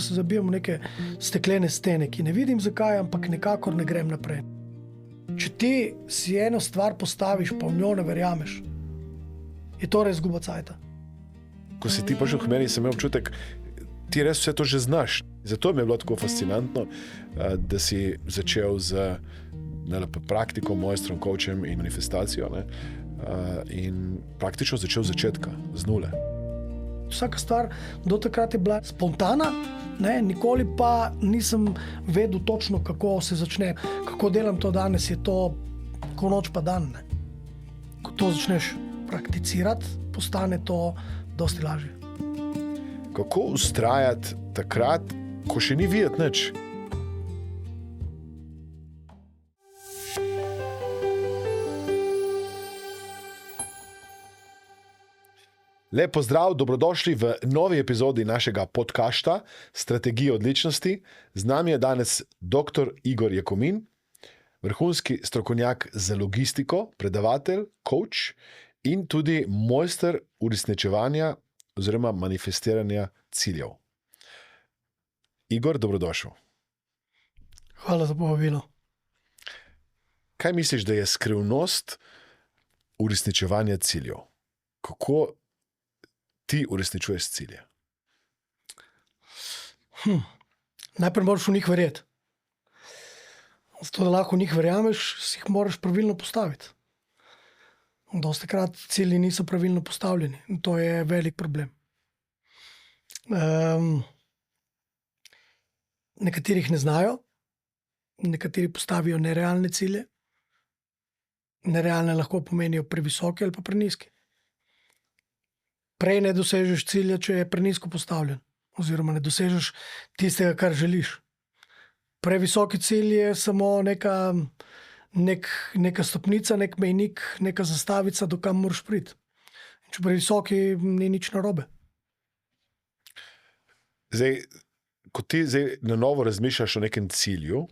se zabijem v neke steklene stene, ki ne vidim zakaj, ampak nekako ne grem naprej. Če ti si eno stvar postaviš, pa v njo ne verjameš, je to res izguba cajta. Ko si ti prišel k meni, sem imel občutek, ti res vse to že znaš. Zato mi je bilo tako fascinantno, da si začel z praktiko, mojstrom, coachem in manifestacijo, ne? In praktično začel z začetka, z nule. Vsaka stvar do takrat je bila spontana, ne? Nikoli pa nisem vedel točno, kako se začne. Kako delam to danes, je to ko noč pa dan. Ne? Ko to začneš prakticirati, postane to dosti lažje. Kako vztrajati takrat, ko še ni videti nič? Lep pozdrav, dobrodošli v novi epizodi našega podcasta Strategije odličnosti. Z nami je danes dr. Igor Jakomin, vrhunski strokovnjak za logistiko, predavatelj, coach in tudi mojster uresničevanja oziroma manifestiranja ciljev. Igor, dobrodošel. Hvala za povabilo. Kaj misliš, da je skrivnost uresničevanja ciljev? Kako ti uresničuješ cilje? Najprej moraš v njih verjeti. Zato, da lahko v njih verjameš, si jih moraš pravilno postaviti. Dostikrat cilji niso pravilno postavljeni. In to je velik problem. Nekaterih ne znajo, nekateri postavijo nerealne cilje. Nerealne lahko pomenijo previsoke ali pa preniski. Prej ne dosežeš cilja, če je prenisko postavljen. Oziroma ne dosežeš tistega, kar želiš. Previsoki cilj je samo neka stopnica, nek mejnik, neka zastavica, do kam moraš priti. Če previsoki, ni nič narobe. Zdaj, ko ti na novo razmišljaš o nekem cilju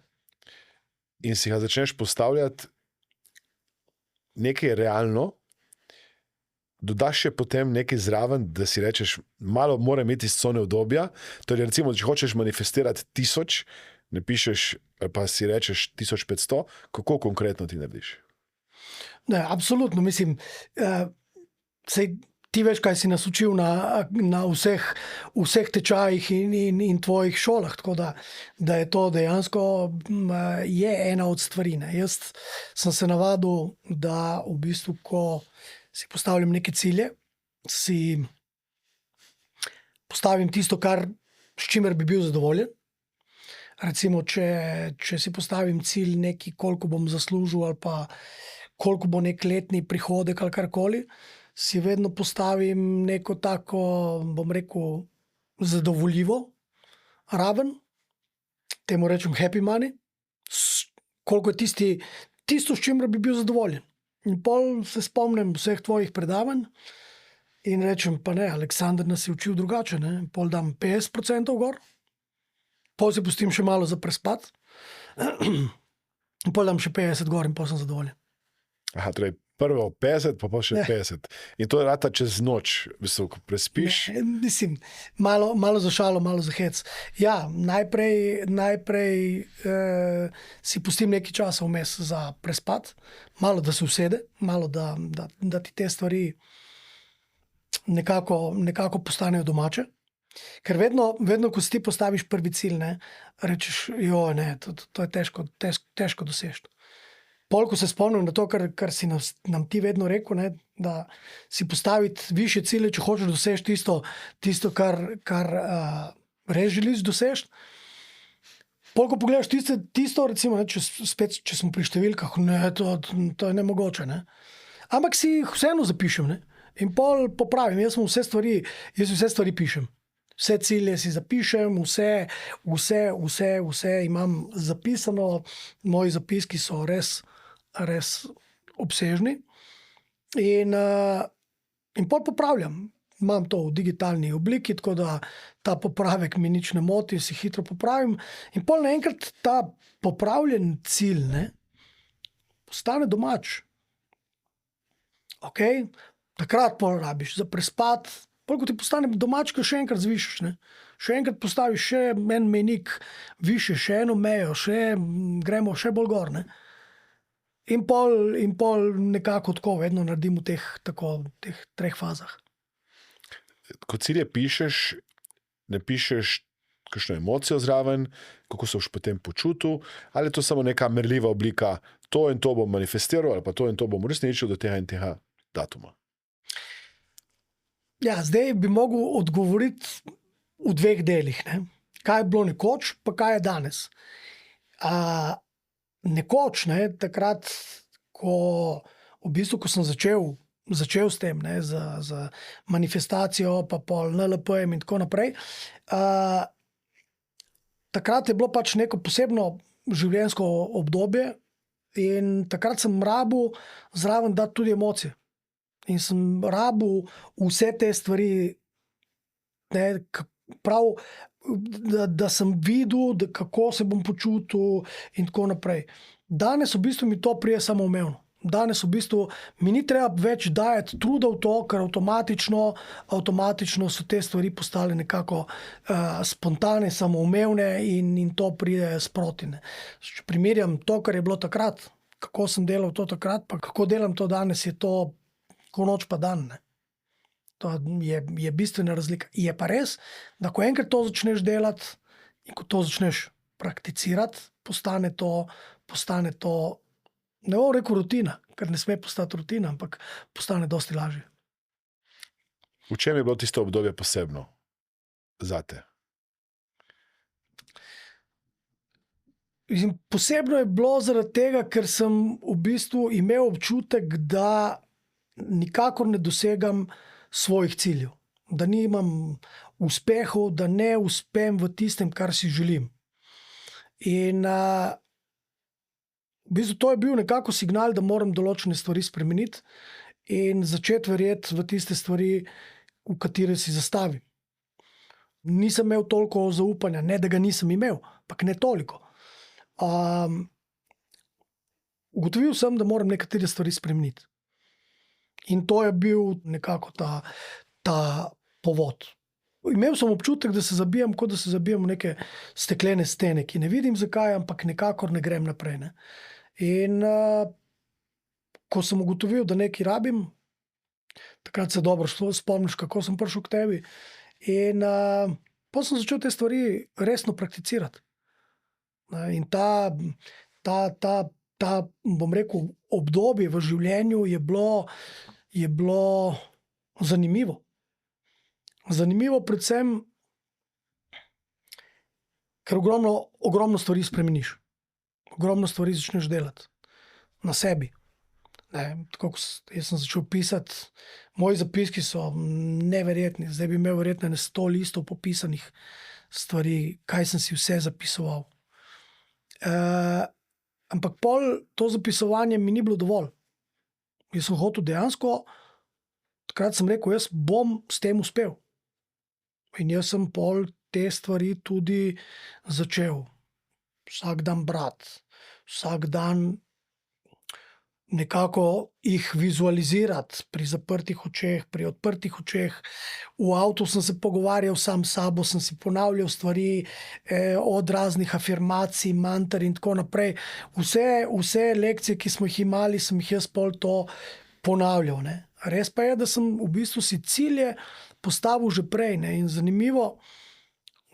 in si ga začneš postavljati, nekaj je realno, dodaš še potem nekaj zraven, da si rečeš, malo mora imeti iz cone udobja. Torej, recimo, če hočeš manifestirati 1000, ne pišeš, pa si rečeš 1500, kako konkretno ti narediš? Ne, absolutno, mislim, sej ti veš, kaj si nas učil na vseh tečajih in tvojih šolah, tako da je to dejansko je ena od stvari. Ne. Jaz sem se navadil, da v bistvu, ko si postavljam neke cilje, si postavim tisto, s čimer bi bil zadovoljen. Recimo, če si postavim cilj neki, koliko bom zaslužil ali pa koliko bo nek letni prihodek ali karkoli, si vedno postavim neko tako, bom rekel, zadovoljivo raven, temu rečem happy money, koliko je tisto, s čimer bi bil zadovoljen. In pol se spomnim vseh tvojih predavanj in rečem, pa ne, Aleksandar nas je učil drugače, ne? Pol dam 50% gor, pol si pustim še malo za prespat, in pol dam še 50 gor in pol sem zadovoljen. Aha, torej prvo 50, pa še 50. In to je rata čez noč, ko prespiš? Ne, mislim, malo za šalo, malo za hec. Ja, najprej si pustim nekaj časa vmes za prespat, malo da se usede, malo da ti te stvari nekako postanejo domače. Ker vedno, ko si ti postaviš prvi cilj, ne, rečeš, to je težko doseči. Pol, ko se spomnim na to, kar si nam ti vedno rekel, ne, da si postaviti višje cilje, če hočeš doseči tisto, kar res želiš doseči. Pol, ko pogledaš tisto, recimo, ne, če smo pri številkah, ne, to je nemogoče. Ne. Ampak si jih vseeno zapišem. Ne. In pol popravim, jaz vse stvari pišem. Vse cilje si zapišem, vse imam zapisano, moji zapiski so res obsežni in pol popravljam. Imam to v digitalni obliki, tako da ta popravek mi nič ne moti, si hitro popravim in pol naenkrat ta popravljen cilj, ne, postane domač. Ok, takrat pol rabiš za prespat, Ko ti postane domačka, še enkrat zvišiš. Ne? Še enkrat postaviš še en mejnik više, še eno mejo, gremo še bolj gor. Ne? In pol nekako tako vedno naredim v teh 3 fazah. Ko cilje pišeš, ne pišeš kakšno emocijo zraven, kako se boš potem počutil, ali je to samo neka merljiva oblika, to in to bom manifestiral, ali pa to in to bom uresničil do tega in tega datuma. Ja, zdaj bi mogel odgovoriti v 2 delih. Ne? Kaj je bilo nekoč, pa kaj je danes. Nekoč, takrat, ko sem začel s tem, z manifestacijo, pa pol NLP-jem in tako naprej, takrat je bilo pač neko posebno življenjsko obdobje in takrat sem rabil zraven dati tudi emocije. In sem rabil vse te stvari, prav, da sem videl, kako se bom počutil in tako naprej. Danes v bistvu mi to prije samoumevno. Danes v bistvu mi ni treba več dajati truda v to, ker avtomatično so te stvari postale nekako spontane, samoumevne in to pride sproti. Če primerjam to, kar je bilo takrat, kako sem delal to takrat, pa kako delam to danes, je to ko noč pa dan. Ne? To je bistvena razlika. Je pa res, da ko enkrat to začneš delati in ko to začneš prakticirati, postane to, ne bom rekel rutina, ker ne sme postati rutina, ampak postane dosti lažje. V čem je bilo tisto obdobje posebno zate? Posebno je bilo zaradi tega, ker sem v bistvu imel občutek, da nikakor ne dosegam svojih ciljev, da nimam uspehov, da ne uspem v tistem, kar si želim. In v bistvu to je bil nekako signal, da moram določene stvari spremeniti in začeti verjeti v tiste stvari, v katere si zastavim. Nisem imel toliko zaupanja, ne da ga nisem imel, ampak ne toliko. Ugotovil sem, da moram nekatere stvari spremeniti. In to je bil nekako ta povod. Imel sem občutek, da se zabijam, kot da se zabijam v neke steklene stene, ki ne vidim zakaj, ampak nekakor ne grem naprej. Ne? In ko sem ugotovil, da nekaj rabim, takrat se dobro spomniš, kako sem prišel k tebi. In potem sem začel te stvari resno prakticirati. In ta bom rekel, obdobje v življenju je bilo zanimivo. Zanimivo predvsem, ker ogromno stvari spremeniš. Ogromno stvari začneš delati na sebi. Tako kot jaz sem začel pisati, moji zapiski so neverjetni. Zdaj bi imel verjetno 100 listov popisanih stvari, kaj sem si vse zapisoval. Ampak pol to zapisovanje mi ni bilo dovolj. Jaz sem hotel dejansko, takrat sem rekel, jaz bom s tem uspel. In jaz sem pol te stvari tudi začel vsak dan brati, vsak dan nekako jih vizualizirati pri zaprtih očeh, pri odprtih očeh. V avtu sem se pogovarjal sam s sabo, sem si ponavljal stvari od raznih afirmacij, manter in tako naprej. Vse lekcije, ki smo jih imeli, sem jih jaz pol to ponavljal. Ne. Res pa je, da sem v bistvu si cilje postavil že prej. Ne. In zanimivo,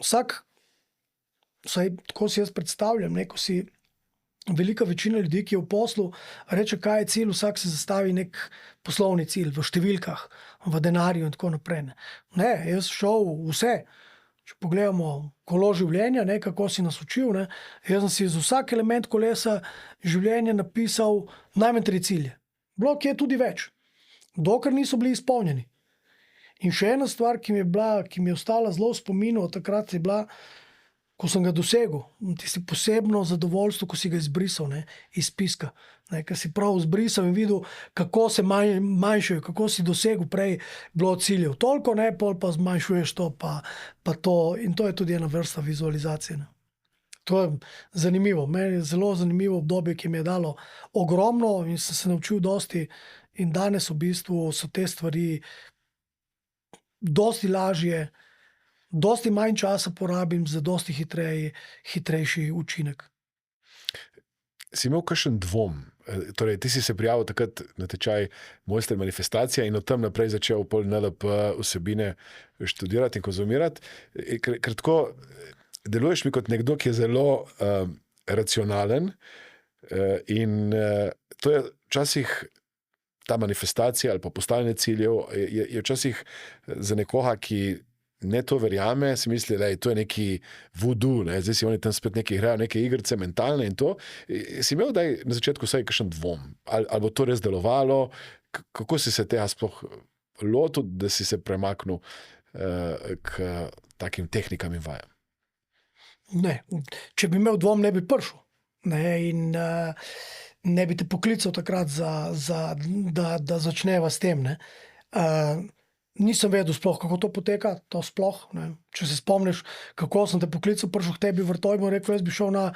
vsaj tako si jaz predstavljam, ne, ko si velika večina ljudi, ki je v poslu, reče, kaj je cilj, vsak si zastavi nek poslovni cilj v številkah, v denarju in tako naprej. Ne, jaz šel vse. Če pogledamo kolo življenja, ne, kako si nas učil, ne, jaz sem si za vsak element kolesa življenja napisal najmanj 3 cilje. Blok je tudi več, dokler niso bili izpolnjeni. In še ena stvar, ki mi je ostala zelo v spominu od takrat, je bila, ko sem ga dosegel, tisti posebno zadovoljstvo, ko si ga izbrisal, ne, iz spiska. Ne, ker si prav izbrisal in videl, kako se manjšajo, kako si dosegel prej bilo ciljev. Toliko, ne, pol pa zmanjšuješ to, pa to. In to je tudi ena vrsta vizualizacije. Ne. To je zanimivo. Meni je zelo zanimivo obdobje, ki mi je dalo ogromno in sem se naučil dosti. In danes v bistvu so te stvari dosti lažje, dosti manj časa porabim za dosti hitrejši učinek. Si imel kakšen dvom? Torej, ti si se prijavil takrat na tečaj Mojster manifestacija in od tam naprej začel pol NLP vsebine študirati in konzumirati. Ker tako deluješ mi kot nekdo, ki je zelo racionalen in to je včasih ta manifestacija ali pa postavljanje ciljev je včasih za nekoga, ki ne to verjame, si misli, da je to neki voodoo, ne? Zdaj si oni tam spet neki igrajo, neke igrice mentalne in to. Si imel na začetku vsaj kakšen dvom? Ali bo to res delovalo? Kako si se tega sploh lotil, da si se premaknil k takim tehnikam in vajam? Ne, če bi imel dvom, ne bi prišel. In ne bi te poklical takrat, da začneva s tem. Nisem vedel sploh, kako to poteka, to sploh. Ne. Če se spomniš, kako sem te poklical, prišel k tebi vrtojmo in rekel, jaz bi šel na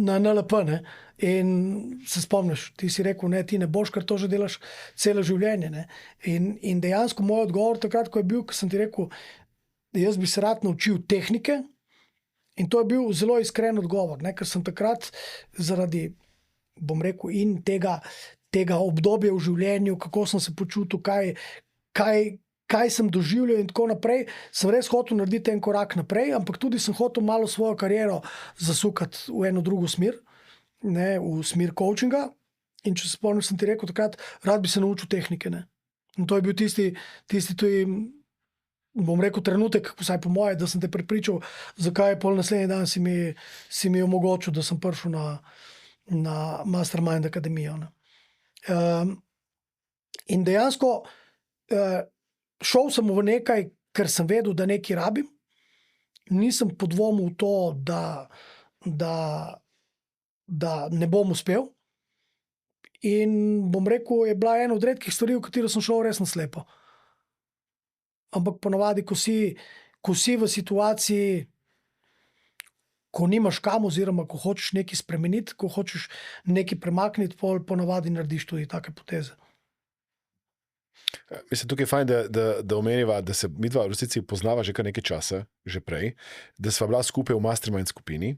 NLP. Ne. In se spomniš, ti si rekel, ne, ti ne boš, ker to že delaš celo življenje. Ne. In dejansko moj odgovor takrat, ko je bil, ko sem ti rekel, jaz bi se rad naučil tehnike, in to je bil zelo iskren odgovor, ne, ker sem takrat zaradi, bom rekel, in tega obdobja v življenju, kako sem se počutil, kaj sem doživljal in tako naprej, sem res hotel narediti en korak naprej, ampak tudi sem hotel malo svojo kariero zasukati v eno drugo smer, ne, v smer coachinga. In če se spomnim, sem ti rekel takrat, rad bi se naučil tehnike. Ne. In to je bil tisti tudi, bom rekel, trenutek, vsaj po moje, da sem te prepričal, zakaj je pol naslednji dan si mi omogočil, da sem prišel na Mastermind Akademijo. In dejansko šel sem v nekaj, ker sem vedel, da nekaj rabim. Nisem podvomil v to, da ne bom uspel. In bom rekel, je bila ena od redkih stvari, v katero sem šel res na slepo. Ampak ponavadi, ko si v situaciji, ko nimaš kam, oziroma ko hočeš nekaj spremeniti, ko hočeš nekaj premakniti, ponavadi narediš tudi take poteze. Mislim, tukaj je fajn, da omeniva, da se midva v resnici poznava že kar nekaj časa, že prej, da sva bila skupaj v Mastermind skupini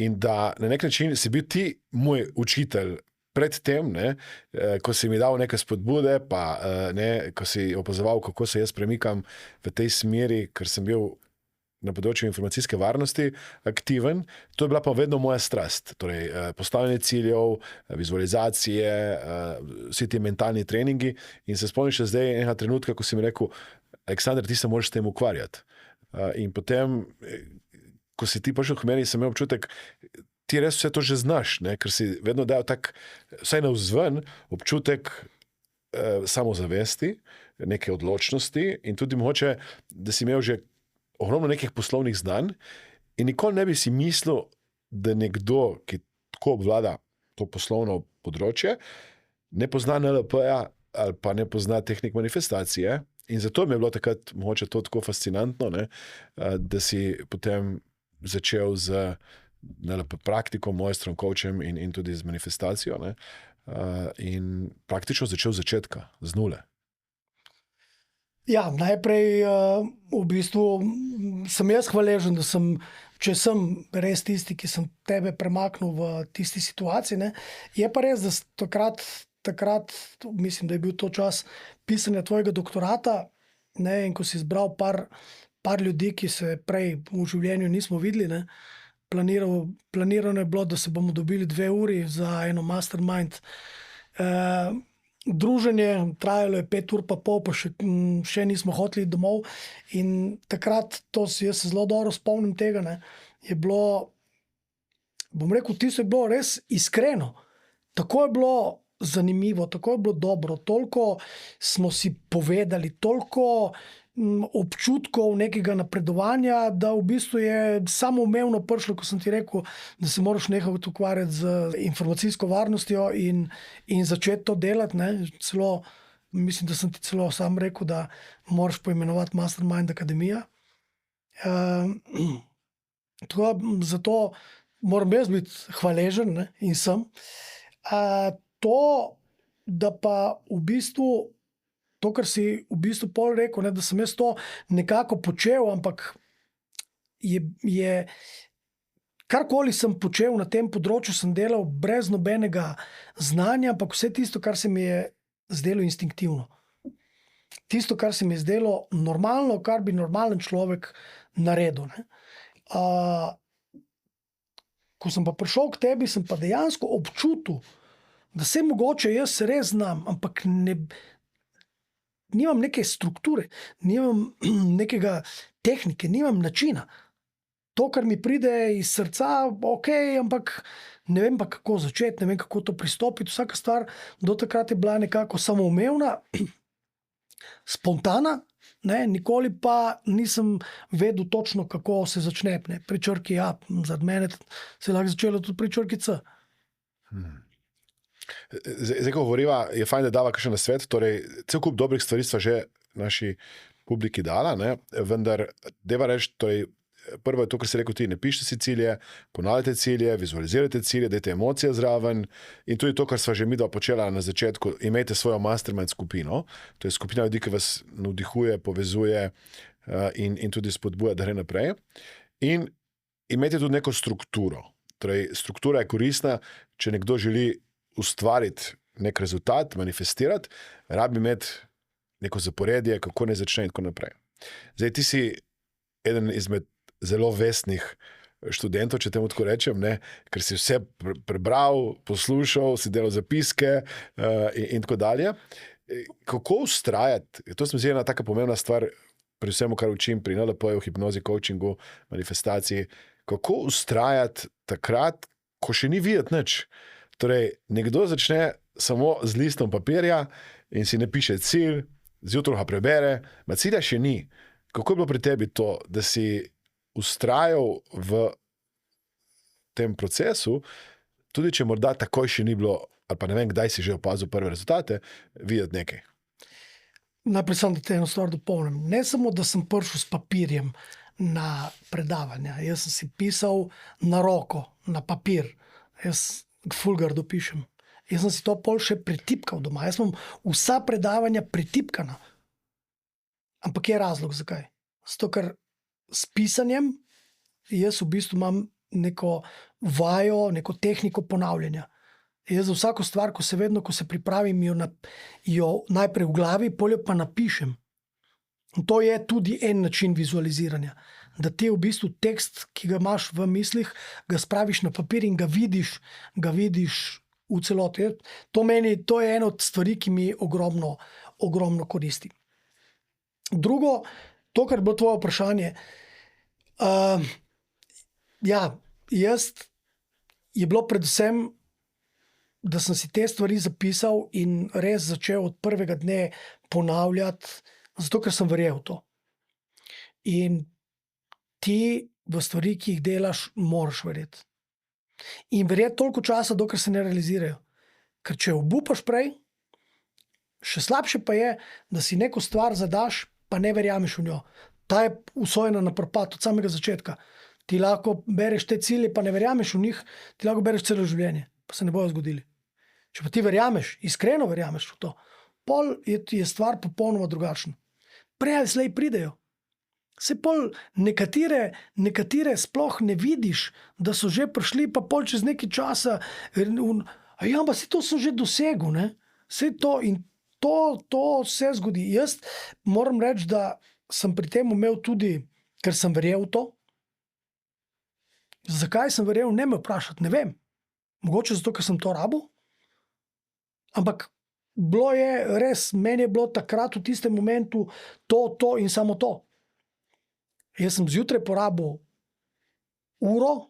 in da na nek način si bil ti moj učitelj pred tem, ne, ko si mi dal neke spodbude, pa ko si opazoval, kako se jaz premikam v tej smeri, ker sem bil na področju informacijske varnosti aktiven. To je bila pa vedno moja strast. Torej, postavljanje ciljev, vizualizacije, vsi ti mentalni treningi. In se spomniš še zdaj enega trenutka, ko si mi rekel, Aleksandar, ti se moraš s tem ukvarjati. In potem, ko si ti prišel k meni, sem imel občutek, ti res vse to že znaš, ne? Ker si vedno dal tak, vsaj navzven, občutek samozavesti, neke odločnosti in tudi mogoče, da si imel že ogromno nekih poslovnih znanj in nikoli ne bi si mislil, da nekdo, ki tako obvlada to poslovno področje, ne pozna NLP-ja ali pa ne pozna tehnik manifestacije. In zato mi je bilo takrat mogoče to tako fascinantno, ne, da si potem začel z NLP praktiko, mojstrom, coachem in tudi z manifestacijo. Ne, in praktično začel z začetka, z nule. Ja, najprej v bistvu sem jaz hvaležen, da če sem res tisti, ki sem tebe premaknil v tisti situaciji. Ne. Je pa res, da takrat, mislim, da je bil to čas pisanja tvojega doktorata, ne, in ko si izbral par ljudi, ki se prej v življenju nismo videli, ne. Planirano je bilo, da se bomo dobili 2 uri za eno mastermind druženje, trajalo je 5 ur pa pol, pa še nismo hoteli domov. In takrat, jaz se zelo dobro spomnim tega, ne, je bilo, bom rekel, tisto je bilo res iskreno. Tako je bilo zanimivo, tako je bilo dobro, toliko smo si povedali, toliko občutkov nekega napredovanja, da v bistvu je samoumevno prišlo, ko sem ti rekel, da se moraš nehati ukvarjati z informacijsko varnostjo in začeti to delati. Ne. Celo, mislim, da sem ti celo sam rekel, da moraš poimenovati Mastermind Akademija. Zato moram jaz biti hvaležen, ne, in sem. To, da pa v bistvu to, kar si v bistvu pol rekel, ne, da sem jaz to nekako počel, ampak je karkoli sem počel na tem področju, sem delal brez nobenega znanja, ampak vse tisto, kar se mi je zdelo instinktivno. Tisto, kar se mi je zdelo normalno, kar bi normalen človek naredil. Ne. Ko sem pa prišel k tebi, sem pa dejansko občutil, da se mogoče jaz res znam, ampak nimam neke strukture, nimam nekega tehnike, nimam načina. To, kar mi pride iz srca, ok, ampak ne vem pa, kako začeti, ne vem, kako to pristopiti. Vsaka stvar do takrat je bila nekako samoumevna, spontana, ne, nikoli pa nisem vedel točno, kako se začne. Ne. Pri črki A, za mene se je lahko začelo tudi pri črki C. Zdaj, ko govoriva, je fajn, da dava kakšen nasvet, torej cel kup dobrih stvari sva že naši publiki dala, ne, vendar deva reči, torej prvo je to, kar si rekel ti, ne pišite si cilje, ponavljajte cilje, vizualizirajte cilje, dajte emocije zraven in tudi to, kar sva že midva počela na začetku, imejte svojo mastermind skupino, to je skupina ljudi, ki vas navdihuje, povezuje in tudi spodbuja, da gre naprej. In imejte tudi neko strukturo. Torej, struktura je koristna, če nekdo želi ustvariti nek rezultat, manifestirati, rabi imeti neko zaporedje, kako ne začne in tako naprej. Zdaj, ti si eden izmed zelo vestnih študentov, če temu tako rečem, ne? Ker si vse prebral, poslušal, si delal zapiske in tako dalje. Kako ustrajati, to se mi zdi ena taka pomembna stvar pri vsemu, kar učim, pri NLP-ju, hipnozi, coachingu, manifestaciji, kako ustrajati takrat, ko še ni videti nič. Torej, nekdo začne samo z listom papirja in si ne piše cilj, zjutraj ga prebere, ma cilja še ni. Kako je bilo pri tebi to, da si ustrajal v tem procesu, tudi če morda takoj še ni bilo, ali pa ne vem, kdaj si že opazil prve rezultate, videti nekaj? Najprej sem, da te eno stvar dopolnim. Ne samo, da sem prišel s papirjem na predavanja. Jaz sem si pisal na roko, na papir. Jaz fulgardo pišem. Jaz sem si to pol še pretipkal doma. Jaz imam vsa predavanja pretipkana. Ampak je razlog, zakaj? Zato, ker s pisanjem jaz v bistvu imam neko vajo, neko tehniko ponavljanja. Jaz za vsako stvar, ko se pripravim, jo najprej v glavi, polje pa napišem. In to je tudi en način vizualiziranja. Da ti v bistvu tekst, ki ga imaš v mislih, ga spraviš na papir in ga vidiš v celoti. To je ena od stvari, ki mi ogromno koristi. Drugo, to, kar bo tvoje vprašanje. Je bilo predvsem, da sem si te stvari zapisal in res začel od prvega dne ponavljati, zato ker sem verjel v to. In ti v stvari, ki jih delaš, moraš verjeti. In verjeti toliko časa, dokler se ne realizirajo. Ker če obupaš prej, še slabše pa je, da si neko stvar zadaš, pa ne verjameš v njo. Ta je usojena na propad od samega začetka. Ti lahko bereš te cilje, pa ne verjameš v njih, ti lahko bereš celo življenje, pa se ne bojo zgodili. Če pa ti verjameš, iskreno verjameš v to, pol je stvar popolnoma drugačna. Prej ali slej pridejo. Se pol nekatere sploh ne vidiš, da so že prišli, pa pol čez nekaj časa, pa si to sem že dosegel, ne? Vse to in to se zgodi. Jaz moram reči, da sem pri tem imel tudi, ker sem verjel v to. Zakaj sem verjel, ne me vprašati, ne vem. Mogoče zato, ker sem to rabil. Ampak bilo je res, meni je bilo takrat v tistem momentu to in samo to. Jaz sem zjutraj porabil uro,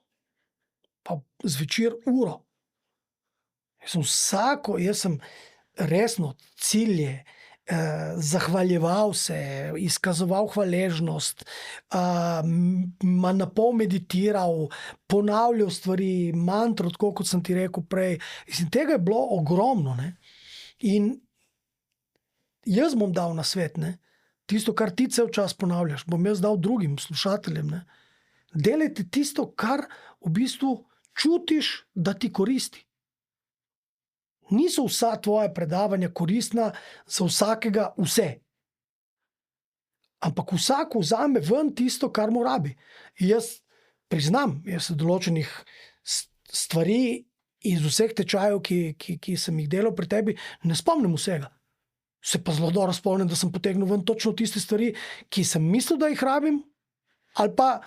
pa zvečer uro. Jaz sem resno cilje, zahvaljeval se, izkazoval hvaležnost, na pol meditiral, ponavljal stvari, mantro, tako kot sem ti rekel prej. In tega je bilo ogromno. Ne? In jaz bom dal na svet, ne? Tisto, kar ti cel čas ponavljaš, bom jaz dal drugim slušateljem. Ne? Delajte tisto, kar v bistvu čutiš, da ti koristi. Niso vsa tvoja predavanja koristna za vsakega vse. Ampak vsak vzame ven tisto, kar mu rabi. Jaz priznam, jaz se določenih stvari iz vseh tečajev, ki sem jih delal pri tebi, ne spomnim vsega. Se pa zelo dobro spomnim, da sem potegnil ven točno tiste stvari, ki sem mislil, da jih rabim, ali pa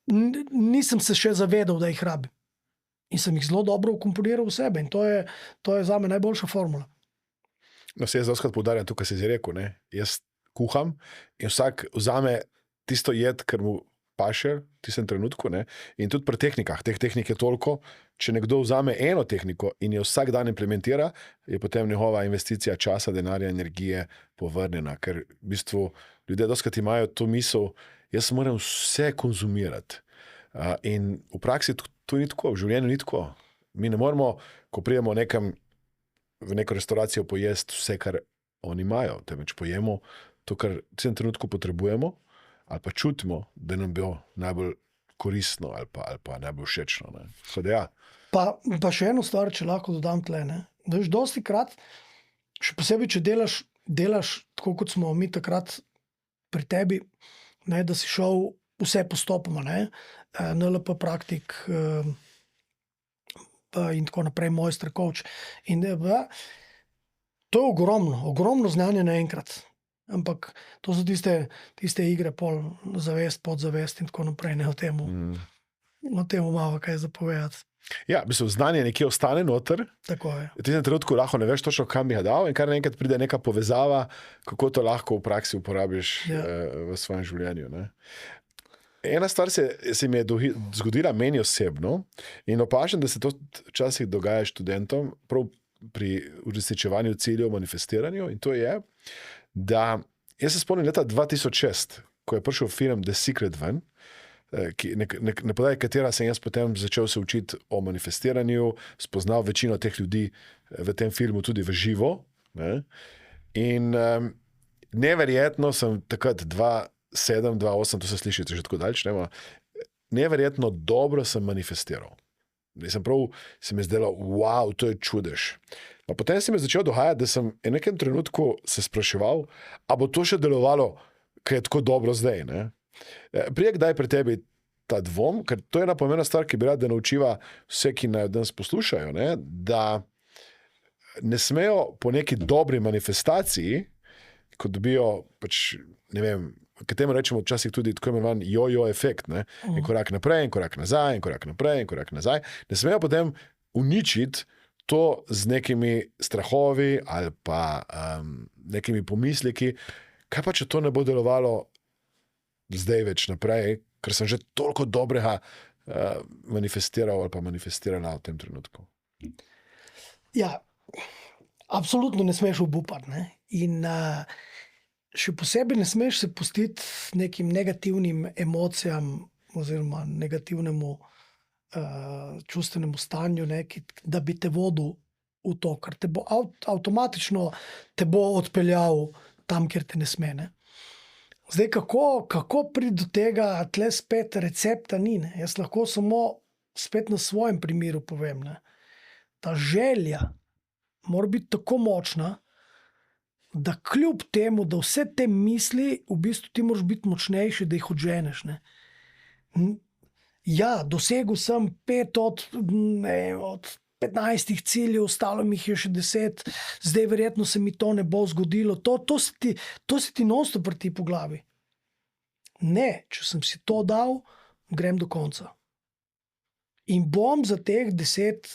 nisem se še zavedal, da jih rabim. In sem jih zelo dobro ukomponiral v sebe. In to je za me najboljša formula. No, se jaz doskrat poudarjam to, kar si rekel. Ne? Jaz kuham in vsak vzame tisto jed, kar mu paše v tistem trenutku. Ne? In tudi pri tehnikah. Teh tehnik je toliko. Če nekdo vzame eno tehniko in jo vsak dan implementira, je potem njegova investicija časa, denarja, energije povrnjena. Ker v bistvu ljudje doskrat imajo to misel, jaz moram vse konzumirati. In v praksi to ni tako, v življenju ni tako. Mi ne moramo, ko prijemo nekam v neko restauracijo pojesti vse, kar oni imajo, temveč pojemo to, kar v tem trenutku potrebujemo, ali pa čutimo, da nam bo najbolj koristno ali pa najbolj všečno. Ja. Pa še eno stvar, če lahko dodam tle. Veš, dosti krat, še posebej, če delaš tako, kot smo mi takrat pri tebi, ne, da si šel vse postopoma, NLP praktik in tako naprej, mojster, coach. In to je ogromno znanja naenkrat. Ampak to so tiste igre, pol zavest, podzavest in tako naprej, ne o temu malo kaj zapovedati. Ja, v bistvu znanje nekje ostane noter. Tako je. V tem trenutku lahko ne veš točno, kam bi ga dal in kar naenkrat pride neka povezava, kako to lahko v praksi uporabiš v svojem življenju. Ne? Ena stvar se mi je zgodila meni osebno in opažam, da se to včasih dogaja študentom prav pri uresničevanju ciljev, manifestiranju, in to je, da jaz se spomnim leta 2006, ko je prišel film The Secret ven, na podlagi katera sem jaz potem začel se učiti o manifestiranju, spoznal večino teh ljudi v tem filmu tudi v živo. Ne? In neverjetno sem takrat 2007, 2008, to se sliši že tako daljč, neverjetno dobro sem manifestiral. Se mi je zdelo, wow, to je čudež. Pa potem se mi je začel dogajati, da sem v nekem trenutku se spraševal, a bo to še delovalo, ker je tako dobro zdaj. Ne? Prije kdaj pri tebi ta dvom, ker to je ena pomembna stvar, ki bi rad, da naučiva vse, ki naj danes poslušajo, ne? Da ne smejo po neki dobri manifestaciji, ko dobijo, ne vem, k temu rečemo včasih tudi tako imenovan jojo efekt, ne? En korak naprej, en korak nazaj, en korak naprej, en korak nazaj. Ne smejo potem uničiti to z nekimi strahovi ali pa nekimi pomisleki, kaj pa, če to ne bo delovalo zdaj več naprej, ker sem že toliko dobrega manifestiral ali pa manifestirala v tem trenutku. Ja, absolutno ne smeš obupati. Ne? In še posebej ne smeš se pustiti nekim negativnim emocijam oziroma negativnemu čustvenemu stanju, da bi te vodil v to, ker te bo avtomatično te bo odpeljal tam, kjer te ne sme. Ne? Zdaj, kako priti do tega, tle spet recepta ni. Ne? Jaz lahko samo spet na svojem primeru povem. Ne? Ta želja mora biti tako močna, da kljub temu, da vse te misli, v bistvu ti moraš biti močnejši, da jih odženeš. Ne? Ja, dosegel sem 5 od 15 ciljev, ostalo mi je še 10, zdaj verjetno se mi to ne bo zgodilo. To se ti non-stop vrti po glavi. Ne, če sem si to dal, grem do konca. In bom za teh 10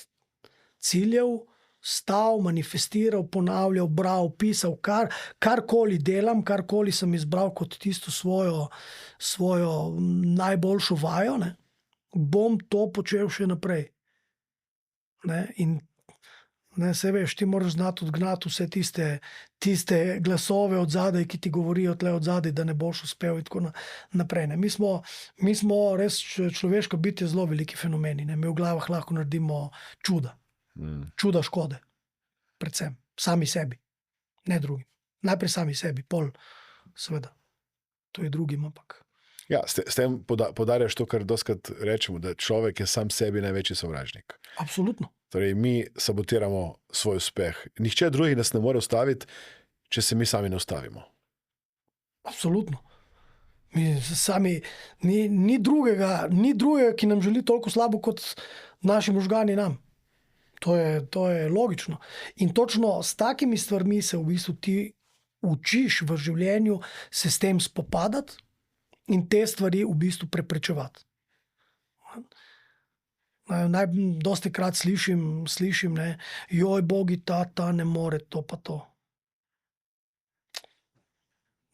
ciljev stal, manifestiral, ponavljal, bral, pisal, karkoli delam, karkoli sem izbral kot tisto svojo najboljšo vajo, ne, bom to počel še naprej. Ne, in se veš, ti moraš znati odgnati vse tiste glasove od zadaj, ki ti govorijo tle od zadaj, da ne boš uspel in tako naprej. Ne. Mi smo res človeško bitje zelo veliki fenomeni. Ne. Mi v glavah lahko naredimo čuda. Čuda škode. Predvsem. Sami sebi. Ne drugim. Najprej sami sebi, pol seveda. To je drugim, ampak. Ja, s tem podarjaš to, kar doskrat rečemo, da človek je sam sebi največji sovražnik. Absolutno. Torej, mi sabotiramo svoj uspeh. Nihče drugi nas ne more ustaviti, če se mi sami ne ustavimo. Absolutno. Mi sami, ni drugega, ki nam želi toliko slabo kot naši možgani nam. To je logično. In točno s takimi stvarmi se v bistvu ti učiš v življenju se s tem spopadati in te stvari v bistvu preprečevati. Dosti krat slišim, ne, joj, bogi, ta ne more to pa to.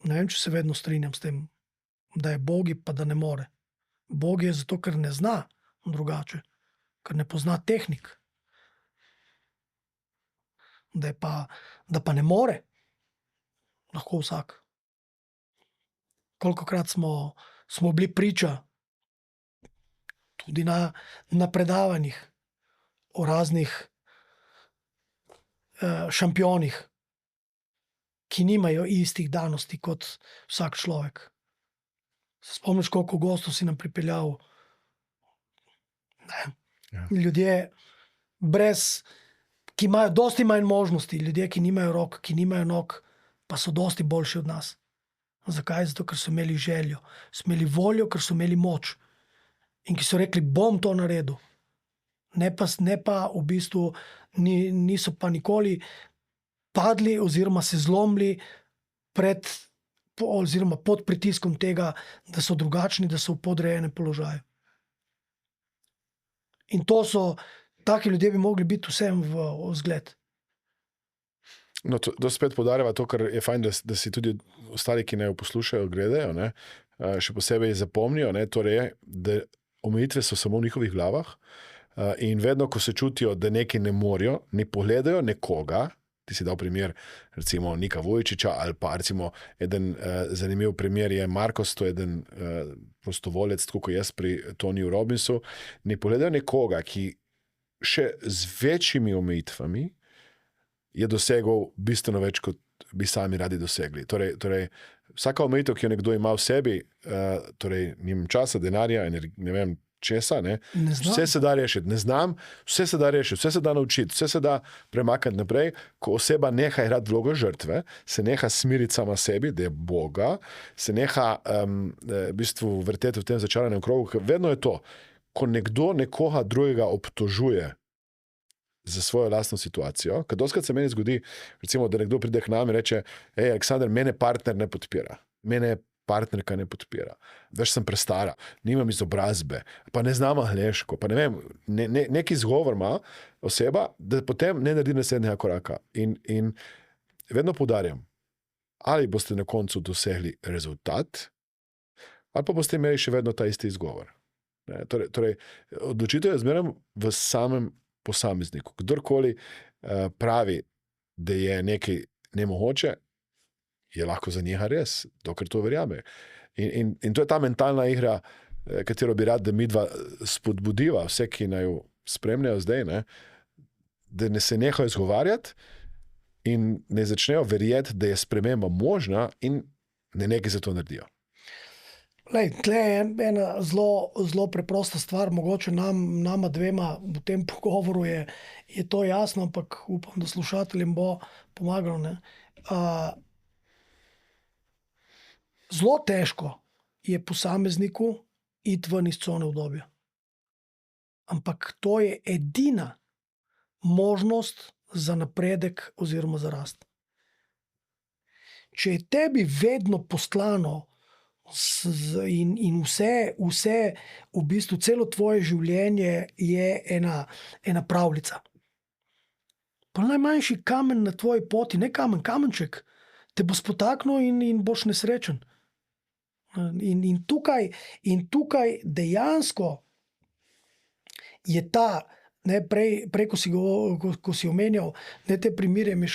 Ne vem, če se vedno strinjam s tem, da je bogi, pa da ne more. Bog je zato, ker ne zna drugače, ker ne pozna tehnik. Da pa ne more, lahko vsak. Kolikokrat smo bili priča tudi na predavanjih o raznih šampionih, ki nimajo istih danosti kot vsak človek. Se spomniš, koliko gostov si nam pripeljal? Ne. Ja. Ljudje ki imajo dosti manj možnosti, ljudje, ki nimajo rok, ki nimajo nog, pa so dosti boljši od nas. Zakaj? Zato, ker so imeli željo, so imeli voljo, ker so imeli moč. In ki so rekli, bom to naredil. Ne pa v bistvu niso pa nikoli padli oziroma se zlomili oziroma pod pritiskom tega, da so drugačni, da so v podrejenem položaju. In taki ljudje bi mogli biti vsem v vzgled. No, to spet podarjava to, kar je fajn, da si tudi ostali, ki naj jo poslušajo, gledajo, ne, še posebej zapomnijo, ne, torej, da omejitve so samo v njihovih glavah in vedno, ko se čutijo, da nekaj ne morejo, ne pogledajo nekoga, ti si dal primer recimo Nika Vujčiča ali pa recimo eden zanimiv primer je Markos, to je eden prostovolec, tako kot jaz pri Toniju Robbinsu, ne pogledajo nekoga, ki še z večjimi omejitvami je dosegel bistveno več, kot bi sami radi dosegli. Torej, vsaka omejitev, ki jo nekdo ima v sebi, torej nimam časa, denarja, ne vem česa, ne, vse se da rešiti. Ne znam, vse se da rešiti, vse se da naučiti, vse se da premakniti naprej. Ko oseba neha igrati vlogo žrtve, se neha smiriti sama sebi, da je Boga, se neha v bistvu vrteti v tem začaranem krogu, ker vedno je to, ko nekdo nekoga drugega obtožuje za svojo lastno situacijo, ker doskrat se meni zgodi, recimo, da nekdo pride k nam in reče, Aleksandar, mene partner ne podpira, mene partnerka ne podpira, več sem prestara, nimam izobrazbe, pa ne znam angleško, pa ne vem, neki izgovor ima oseba, da potem ne naredi naslednjega koraka. In vedno poudarjam, ali boste na koncu dosegli rezultat, ali pa boste imeli še vedno ta isti izgovor. Torej, odločitev je zmeraj v samem posamezniku. Kdorkoli pravi, da je nekaj nemogoče, je lahko za njega res, dokler to verjame. In to je ta mentalna igra, katero bi rad, da midva spodbudiva vse, ki naj jo spremljajo zdaj, ne, da ne se nehajo izgovarjati in ne začnejo verjeti, da je sprememba možna in ne nekaj za to naredijo. Tle je ena zelo preprosta stvar, mogoče nama dvema v tem pogovoru je to jasno, ampak upam, da slušateljem bo pomagalo. Ne? Zelo težko je posamezniku iti ven iz cone udobja. Ampak to je edina možnost za napredek oziroma za rast. Če je tebi vedno poslano in vse v bistvu celo tvoje življenje je ena pravljica. Pa najmanjši kamen na tvoji poti, ne kamenček, te bo spotaknil in boš nesrečen. In tukaj dejansko je ta, ne, prej ko si omenjal, ne, te primere mi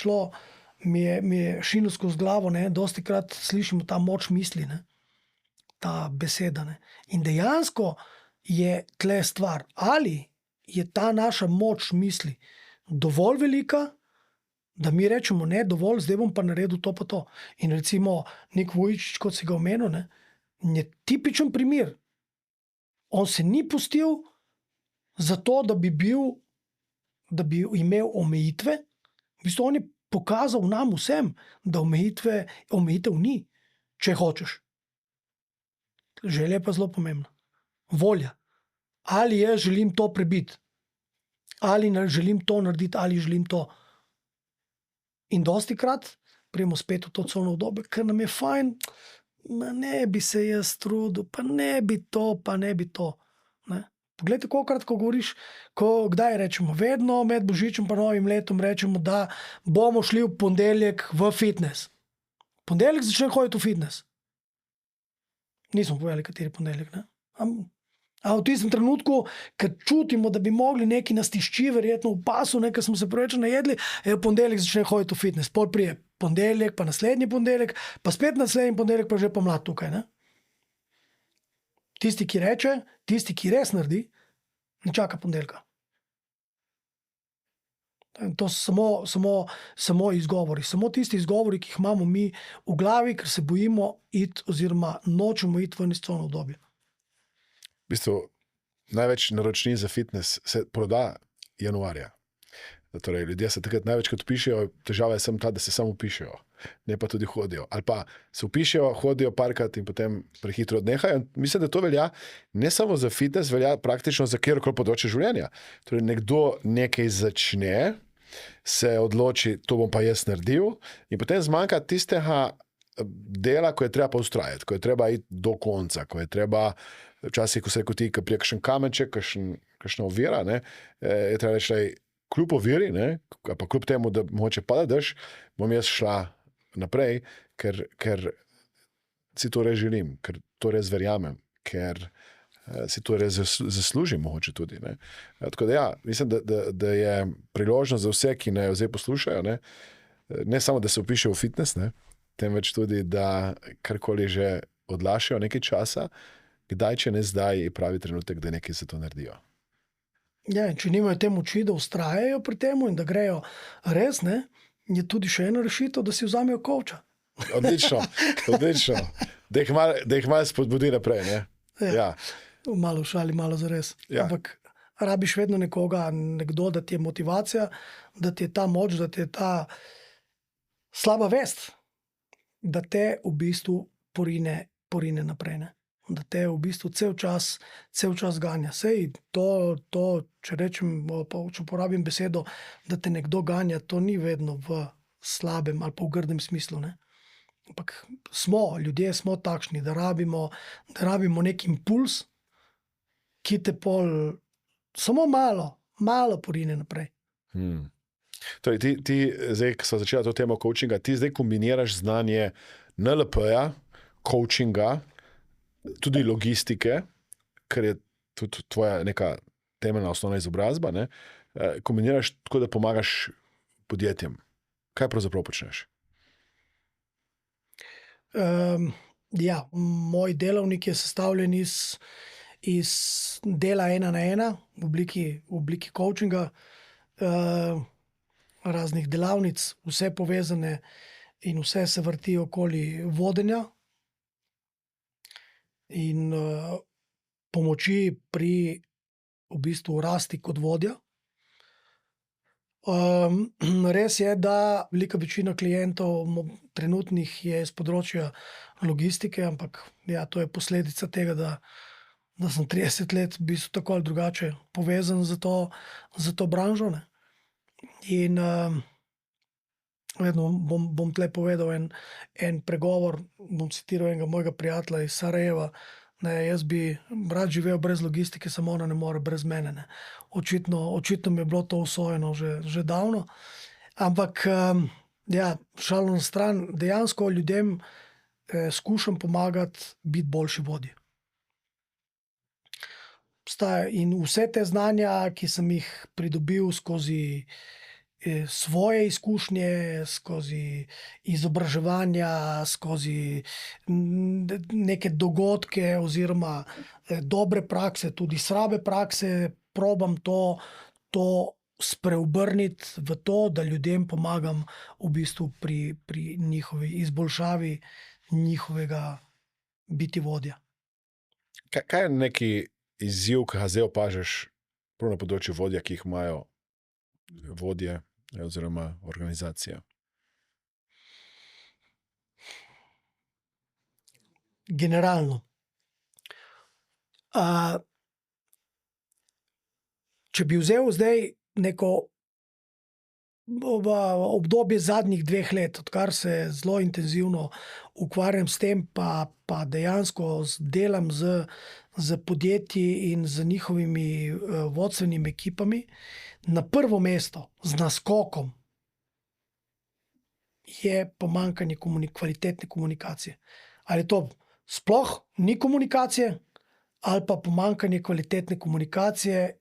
je šinilo skozi glavo, ne, dosti krat slišimo ta moč misli, ne. Ta beseda. Ne? In dejansko je tle stvar, ali je ta naša moč misli dovolj velika, da mi rečemo, ne, dovolj, zdaj bom pa naredil to pa to. In recimo Nik Vujčič, kot si ga omenil, ne, je tipičen primer. On se ni pustil zato, da bi imel omejitve. V bistvu on je pokazal nam vsem, da omejitev ni, če hočeš. Želja je pa zelo pomembna. Volja. Ali jaz želim to prebiti, ali želim to narediti, ali želim to. In dostikrat prijemo spet v to colno obdobje, ker nam je fajn, ne bi se jaz trudil, pa ne bi to. Ne? Poglejte, kolikrat, ko govoriš, kdaj rečemo, vedno med Božičem pa Novim letom rečemo, da bomo šli v ponedeljek v fitness. Ponedeljek začne hoditi v fitness. Nismo povedali, kateri ponedeljek. Ne? A v tistem trenutku, ker čutimo, da bi mogli neki nas tišči, verjetno v pasu, ker smo se preveč najedli, v ponedeljek začne hoditi v fitness. Pol prije ponedeljek, pa naslednji ponedeljek, pa spet naslednji ponedeljek, pa že pomlad tukaj. Ne? Tisti, ki reče, tisti, ki res naredi, ne čaka ponedeljka. To so samo izgovori. Samo tisti izgovori, ki jih imamo mi v glavi, ker se bojimo iti oziroma nočemo iti v nescovno obdobje. V bistvu, največ naročnin za fitness se proda januarja. Torej, ljudje se takrat največkrat vpišejo, težava je samo ta, da se samo vpišejo, ne pa tudi hodijo. Ali pa se vpišejo, hodijo parkrat in potem prehitro odnehajo. Mislim, da to velja ne samo za fitness, velja praktično za kjerkoli področje življenja. Torej, nekdo nekaj začne, se odloči, to bom pa jaz naredil, in potem zmanjka tistega dela, ko je treba pa ustrajati, ko je treba iti do konca, ko je treba, včasih, ko se rekel ti, ko prije kakšen kamenček, kakšna ovira, ne, je treba reči, kljub oviri, ne, pa kljub temu, da mogoče pada dež, bom jaz šla naprej, ker si to res želim, ker to res verjamem, ker si to res zaslužim mogoče tudi. Ne. Tako da ja, mislim, da je priložnost za vse, ki naj zdaj poslušajo, ne samo, da se vpišejo v fitness, ne, temveč tudi, da karkoli že odlašajo nekaj časa, kdaj, če ne zdaj, je pravi trenutek, da nekaj za to naredijo. Ja, če nimajo te moči, da ustrajajo pri temu in da grejo res, ne, je tudi še ena rešitev, da si vzamejo kovča. Odlično. Da jih malo spodbudi naprej. Ne? Ja. Malo v šali, malo zares. Ja. Ampak rabiš vedno nekdo, da ti je motivacija, da ti je ta moč, da ti je ta slaba vest, da te v bistvu porine naprej. Ne? Da te v bistvu cel čas ganja. Sej to, če rečem, če uporabim besedo, da te nekdo ganja, to ni vedno v slabem ali pa v grdem smislu. Ne? Ampak ljudje smo takšni, da rabimo nek impuls, ki te pol samo malo porine naprej. Torej, ti zdaj, ko smo začeli to temo coachinga, ti zdaj kombiniraš znanje NLP-ja, coachinga, tudi logistike, ker je tudi tvoja neka temeljna osnovna izobrazba, ne? Kombiniraš tako, da pomagaš podjetjem. Kaj pravzaprav počneš? Ja, moj delovnik je sestavljen iz dela 1 na 1 v obliki coachinga, raznih delavnic, vse povezane in vse se vrti okoli vodenja in pomoči pri v bistvu rasti kot vodja. Res je, da velika večina klientov trenutnih je iz področja logistike, ampak ja, to je posledica tega, da sem 30 let v bistvu tako ali drugače povezan za to branžo. Ne? In vedno bom tle povedal en pregovor, bom citiral enega mojega prijatelja iz Sarajeva, jaz bi rad živel brez logistike, samo ona ne more brez mene. Ne. Očitno mi je bilo to usvojeno že davno. Ampak ja, šalo na stran, dejansko ljudem skušam pomagati biti boljši vodji. In vse te znanja, ki sem jih pridobil skozi svoje izkušnje, skozi izobraževanja, skozi neke dogodke oziroma dobre prakse, tudi slabe prakse, probam to spreobrniti v to, da ljudem pomagam v bistvu pri njihovi izboljšavi njihovega biti vodja. Kaj je neki izziv, ki ga zdaj opažaš prav na področju vodja, ki jih imajo vodje oziroma organizacije? Generalno. Če bi vzel zdaj neko obdobje zadnjih 2 let, odkar se zelo intenzivno ukvarjam s tem, pa dejansko delam z podjetji in z njihovimi vodstvenimi ekipami, na prvo mesto z naskokom je pomanjkanje kvalitetne komunikacije. Ali to sploh ni komunikacije, ali pa pomanjkanje kvalitetne komunikacije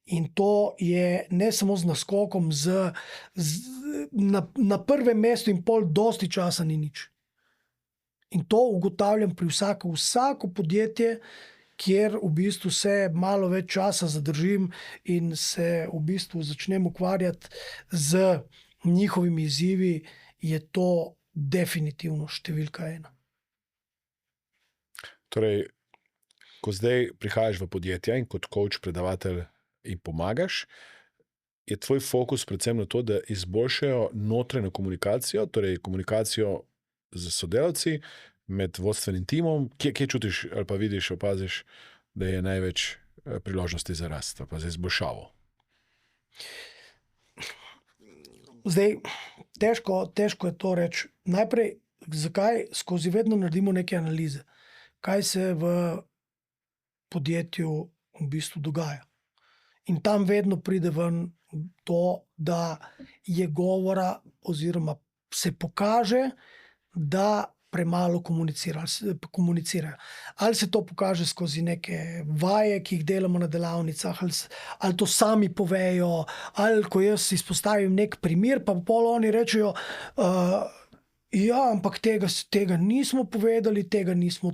in to je ne samo z naskokom, na prvem mestu in pol dosti časa ni nič. In to ugotavljam pri vsako podjetje, kjer v bistvu se malo več časa zadržim in se v bistvu začnem ukvarjati z njihovimi izzivi, je to definitivno številka 1. Torej, ko zdaj prihajaš v podjetja in kot coach, predavatelj in pomagaš, je tvoj fokus predvsem na to, da izboljšajo notranjo komunikacijo, torej komunikacijo z sodelavci, med vodstvenim timom. Kje čutiš ali pa vidiš, opaziš, da je največ priložnosti za rast ali pa za izboljšavo? Zdaj, težko je to reči. Najprej, zakaj skozi vedno naredimo neke analize? Kaj se v podjetju v bistvu dogaja? In tam vedno pride ven to, da je govora oziroma se pokaže, da premalo komunicirajo. Ali se to pokaže skozi neke vaje, ki jih delamo na delavnicah, ali to sami povejo, ali ko jaz izpostavim nek primer, pa pol oni rečejo, ja, ampak tega nismo povedali, tega nismo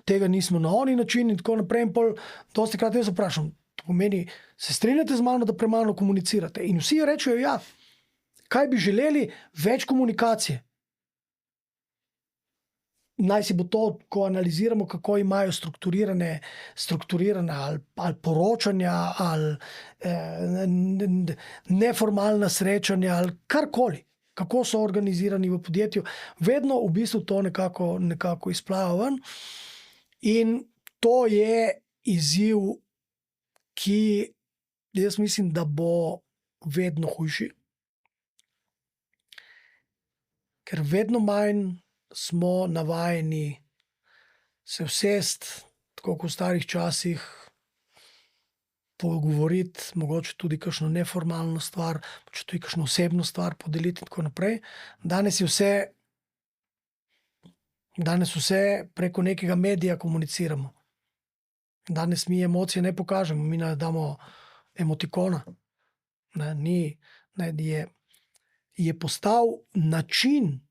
tega nismo na oni način in tako naprej. In pol dostikrat jaz vprašam, to pomeni, se strinjate z mano, da premalo komunicirate? In vsi rečejo, ja, kaj bi želeli? Več komunikacije. Naj si bo to, ko analiziramo, kako imajo strukturirane ali poročanja, ali neformalna srečanja, ali karkoli, kako so organizirani v podjetju, vedno v bistvu to nekako izplava ven. In to je izziv, ki jaz mislim, da bo vedno hujši. Ker vedno manj smo navajeni se usesti, tako kot v starih časih, pogovoriti, mogoče tudi kakšno neformalno stvar, mogoče tudi kakšno osebno stvar podeliti in tako naprej. Danes vse preko nekega medija komuniciramo. Danes mi emocije ne pokažemo, mi damo emotikona. Je postal način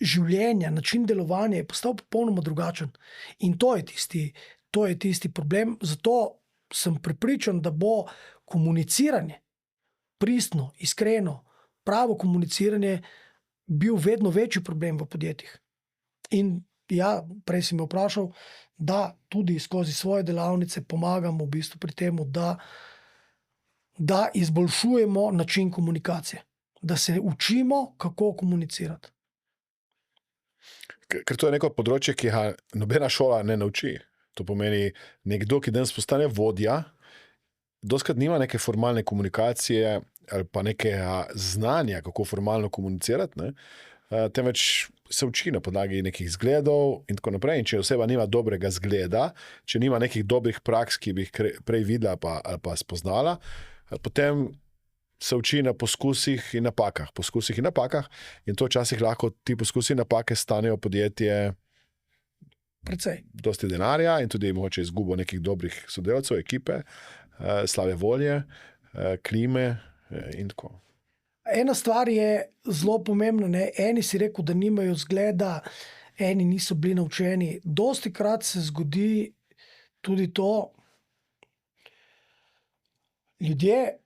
življenja, način delovanja je postal popolnoma drugačen. In to je tisti problem. Zato sem prepričan, da bo komuniciranje, pristno, iskreno, pravo komuniciranje bil vedno večji problem v podjetjih. In ja, prej si me vprašal, da tudi skozi svoje delavnice pomagamo v bistvu pri tem, da izboljšujemo način komunikacije. Da se učimo, kako komunicirati. Ker to je neko področje, ki ga nobena šola ne nauči. To pomeni, nekdo, ki danes postane vodja, dostikrat nima neke formalne komunikacije ali pa nekega znanja, kako formalno komunicirati, ne? Temveč se uči na podlagi nekih zgledov in tako naprej. In če oseba nima dobrega zgleda, če nima nekih dobrih praks, ki bi jih prej videla ali pa spoznala, potem se uči na poskusih in napakah. In to včasih lahko ti poskusi in napake stanejo podjetje precej dosti denarja in tudi mogoče izgubo nekih dobrih sodelavcev, ekipe, slabe volje, klime in tako. Ena stvar je zelo pomembna, ne? Eni si rekel, da nimajo zgleda, eni niso bili naučeni. Dostikrat se zgodi tudi to, ljudje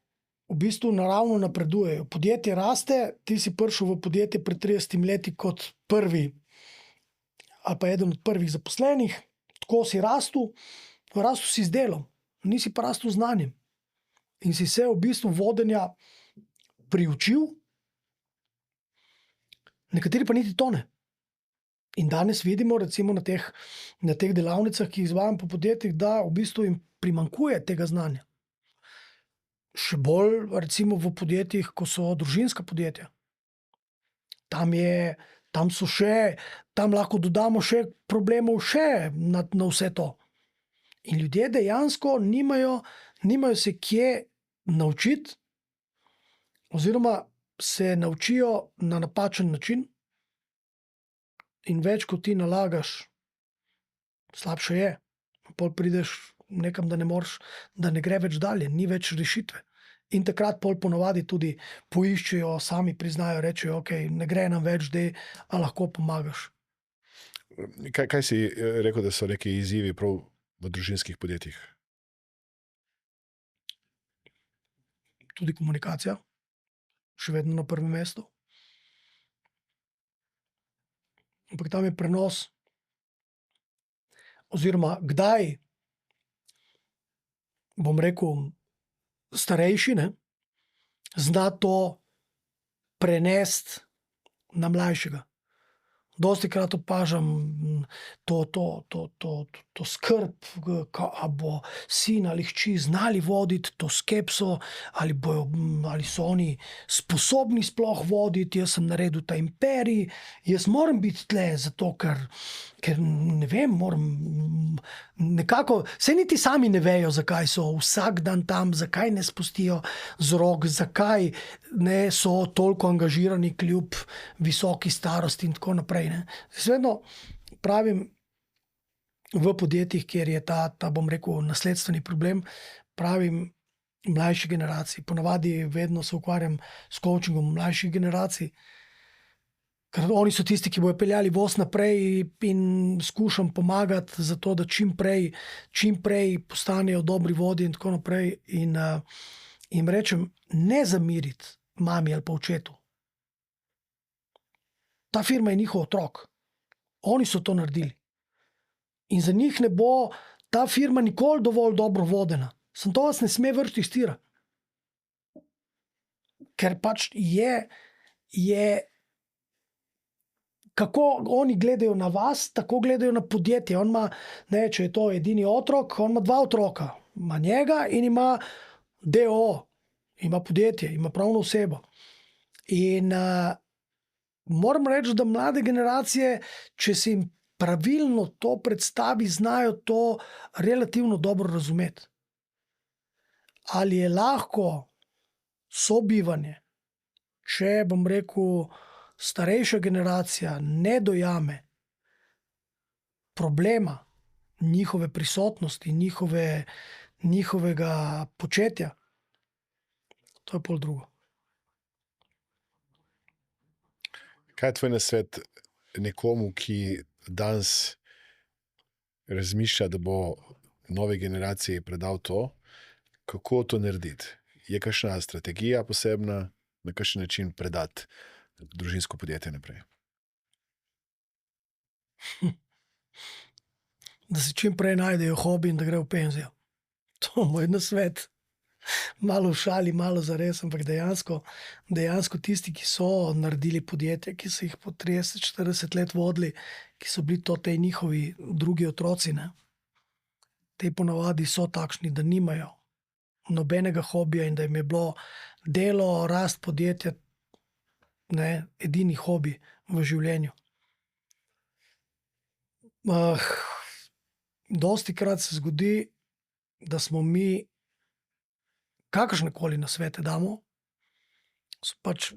v bistvu naravno napredujejo. Podjetje raste, ti si prišel v podjetje pred 30 leti kot prvi ali pa eden od prvih zaposlenih, tako si rastel si z delom, nisi pa rastel z znanjem. In si se v bistvu vodenja priučil, nekateri pa niti to ne. In danes vidimo, recimo na teh delavnicah, ki jih izvajam po podjetjih, da v bistvu jim primanjkuje tega znanja. Še bolj recimo v podjetjih, ko so družinska podjetja. Tam lahko dodamo še problemov še na vse to. In ljudje dejansko nimajo se kje naučiti, oziroma se naučijo na napačen način. In več, kot ti nalagaš, slabše je. Pol prideš nekam, da ne gre več dalje, ni več rešitve. In takrat pol ponavadi tudi poiščejo, sami priznajo, rečejo, ok, ne gre nam več, a lahko pomagaš. Kaj si rekel, da so neki izzivi prav v družinskih podjetjih? Tudi komunikacija, še vedno na prvem mestu. Ampak tam je prenos, oziroma kdaj, bom rekel, starejši, zna to prenesti na mlajšega. Dostikrat opažam to skrb, a bo sin ali hči znali voditi to skepso, ali so oni sposobni sploh voditi. Jaz sem naredil ta imperij, jaz moram biti tle, zato ker ne vem, moram nekako, saj niti sami ne vejo, zakaj so vsak dan tam, zakaj ne spustijo z rok, zakaj ne so toliko angažirani kljub visoki starosti in tako naprej. Vedno pravim, v podjetjih, kjer je ta, bom rekel, nasledstveni problem, pravim mlajši generaciji. Ponavadi vedno se ukvarjam s coachingom mlajših generacij, ker oni so tisti, ki bojo peljali voz naprej, in skušam pomagati za to, da čim prej postanejo dobri vodji in tako naprej. In jim rečem, ne zamiriti mami ali pa očetu. Ta firma je njihov otrok. Oni so to naredili. In za njih ne bo ta firma nikoli dovolj dobro vodena. Samo to vas ne sme vršiti iz tira. Ker pač je kako oni gledajo na vas, tako gledajo na podjetje. On ima, če je to edini otrok, on ima 2 otroka. Ima njega in ima DO, ima podjetje, ima pravno osebo. In moram reči, da mlade generacije, če se jim pravilno to predstavi, znajo to relativno dobro razumeti. Ali je lahko sobivanje, če, bom rekel, starejša generacija ne dojame problema njihove prisotnosti, njihovega početja, to je pol drugo. Kaj je tvoj nasvet nekomu, ki danes razmišlja, da bo novi generaciji predal to, kako to narediti? Je kakšna strategija posebna, na kakšen način predati družinsko podjetje naprej? Da se čim prej najdejo hobi in da gre v penzijo. To je moj nasvet. Malo v šali, malo zares, ampak dejansko tisti, ki so naredili podjetje, ki so jih po 30-40 let vodili, ki so bili to tej njihovi drugi otroci, te ponavadi so takšni, da nimajo nobenega hobija in da jim je bilo delo, rast podjetja edini hobi v življenju. Dostikrat se zgodi, da smo mi kakršnekoli nasvete damo, so pač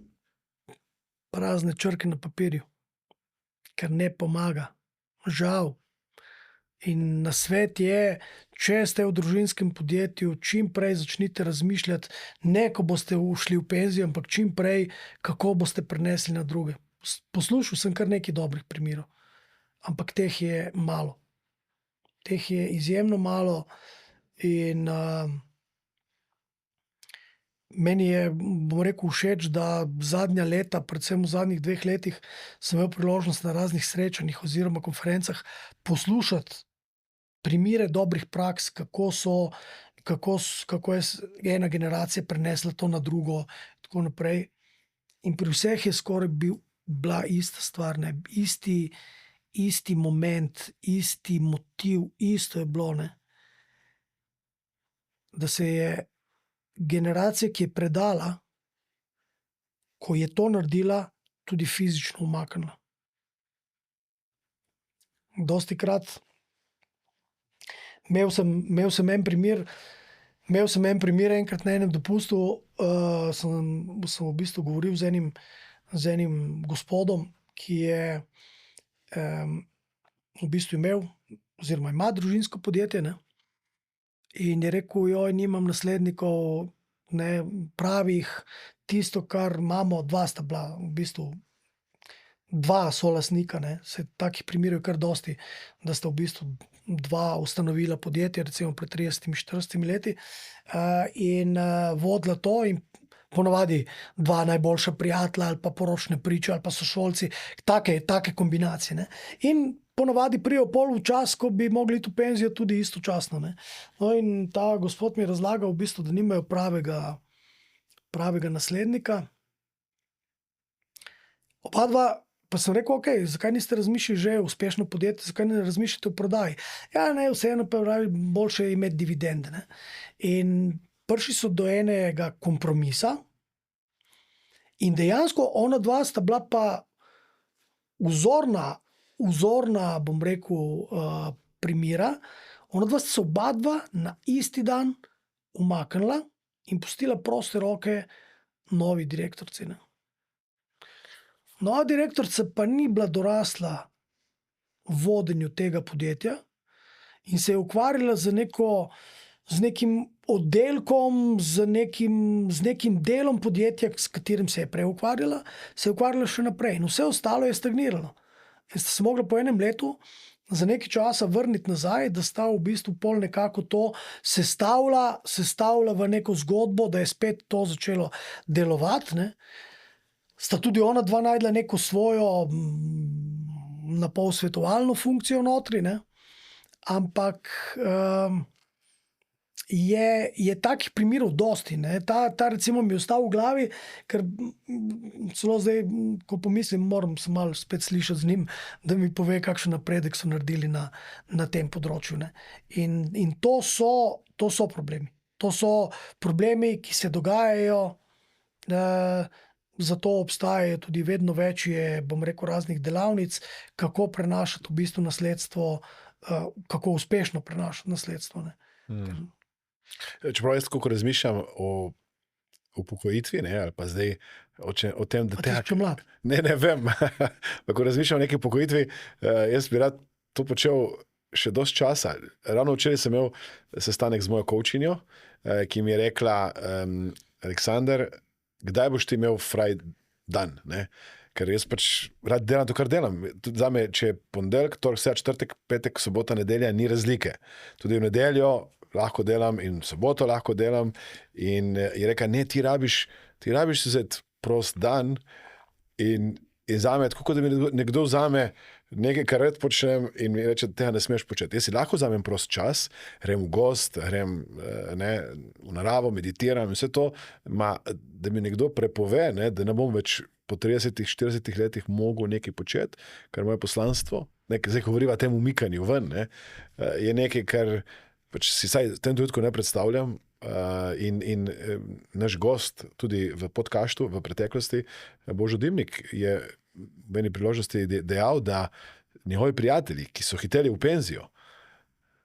prazne črke na papirju, ker ne pomaga. Žal. In nasvet je, če ste v družinskem podjetju, čim prej začnite razmišljati, ne ko boste ušli v penzijo, ampak čim prej, kako boste prenesli na druge. Poslušal sem kar nekaj dobrih primerov, ampak teh je malo. Teh je izjemno malo in Meni je, bom rekel, všeč, da zadnja leta, predvsem v zadnjih 2 letih, sem imel priložnost na raznih srečanjih oziroma konferencah poslušati primere dobrih praks, kako je ena generacija prenesla to na drugo, tako naprej. In pri vseh je skoraj bila ista stvar, ne? Isti moment, isti motiv, isto je bilo, ne? Da se je generacija, ki je predala, ko je to naredila, tudi fizično umaknila. Dostikrat imel sem en primer enkrat na enem dopustu, sem v bistvu govoril z enim gospodom, ki je v bistvu imel oziroma ima družinsko podjetje, ne? In je rekel, joj, nimam naslednikov, ne, pravih, tisto, kar imamo, 2 sta bila, v bistvu 2 solastnika, ne, se takih primerov je kar dosti, da sta v bistvu 2 ustanovila podjetje, recimo pred 30-40 leti, in vodila to in ponavadi 2 najboljša prijatelja ali pa poročne priče ali pa sošolci, take kombinacije, ne. In ponavadi prijo pol v čas, ko bi mogli iti v penzijo tudi istočasno, ne. No, in ta gospod mi je razlagal v bistvu, da nimajo pravega naslednika. Oba pa sem rekel, ok, zakaj niste razmišljali že uspešno podjetje, zakaj ne razmišljate o prodaji? Ja, ne, vseeno pa pravi, boljše je imeti dividende, ne. In prišli so do enega kompromisa in dejansko ona 2 sta bila pa vzorna, bom rekel, primera. Ona 2 sta se oba na isti dan umaknila in pustila proste roke novi direktorci, ne. Nova direktorica pa ni bila dorasla vodenju tega podjetja in se je ukvarjala z nekim oddelkom, z nekim delom podjetja, s katerim se je prej ukvarjala, se je ukvarjala še naprej in vse ostalo je stagniralo. In sta se mogla po enem letu za nekaj časa vrniti nazaj, da sta v bistvu pol nekako to sestavila v neko zgodbo, da je spet to začelo delovati, ne. Sta tudi ona 2 najdla neko svojo napol svetovalno funkcijo notri, ne. Ampak je takih primerov dosti, ne. Ta recimo mi je ostal v glavi, ker celo zdaj, ko pomislim, moram se malo spet slišati z njim, da mi pove, kakšen napredek so naredili na tem področju, ne. In to so problemi. To so problemi, ki se dogajajo, zato obstajajo tudi vedno več, bom rekel, raznih delavnic, kako prenašati v bistvu nasledstvo, kako uspešno prenašati nasledstvo, ne. Čeprav jaz kako razmišljam o upokojitvi, ne, ali pa zdaj o tem, da Pa ti si še mlad. Ne vem, ko razmišljam o neki upokojitvi, jaz bi rad to počel še dosti časa. Ravno včeraj sem imel sestanek z mojo coachinjo, ki mi je rekla, Aleksandar, kdaj boš ti imel fraj dan, ne? Ker jaz pač rad delam to, kar delam. Tudi zame, če je ponedeljek, torek, sreda, četrtek, petek, sobota, nedelja, ni razlike. Tudi v nedeljo lahko delam in v soboto lahko delam. In je rekel, ne, ti rabiš si vzeti prost dan in zame je tako, kot da mi nekdo vzame nekaj, kar rad počnem in mi reče, tega ne smeš početi. Jaz si lahko vzamem prost čas, grem v gost, grem v naravo, meditiram in vse to, da mi nekdo prepove, ne, da ne bom več po 30-40 letih mogel nekaj početi, kar moje poslanstvo, zdaj govoriva o tem umikanju ven, ne, je nekaj, kar pač si vsaj v tem trenutku ne predstavljam. In naš gost tudi v podcastu v preteklosti, Božo Dimnik, je v eni priložnosti dejal, da njegovi prijatelji, ki so hiteli v penzijo,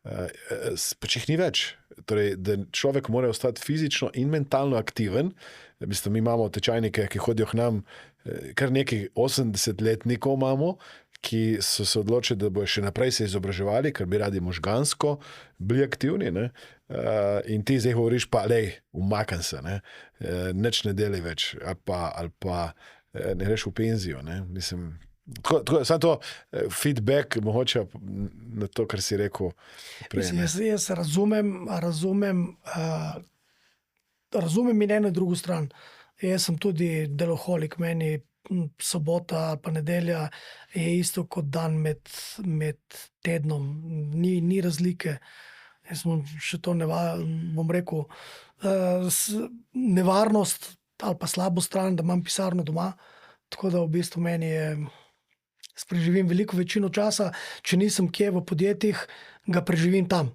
pač jih ni več. Torej, da človek mora ostati fizično in mentalno aktiven. Mi imamo tečajnike, ki hodijo k nam, kar nekaj 80-letnikov imamo, ki so se odločili, da bojo še naprej se izobraževali, ker bi radi možgansko bili aktivni, ne? In ti zdaj govoriš pa, lej, umakam se, ne? Nič ne delaj več, ali pa ne greš v penzijo, ne? Mislim, samo to feedback mogoče na to, kar si rekel prej. Jaz razumem razumem in eno in drugo stran. Jaz sem tudi deloholik, meni sobota ali pa nedelja je isto kot dan med tednom. Ni razlike. Jaz sem še to bom rekel, nevarnost ali pa slabo stran, da imam pisarno doma. Tako da v bistvu meni je, preživim veliko večino časa, če nisem kje v podjetjih, ga preživim tam.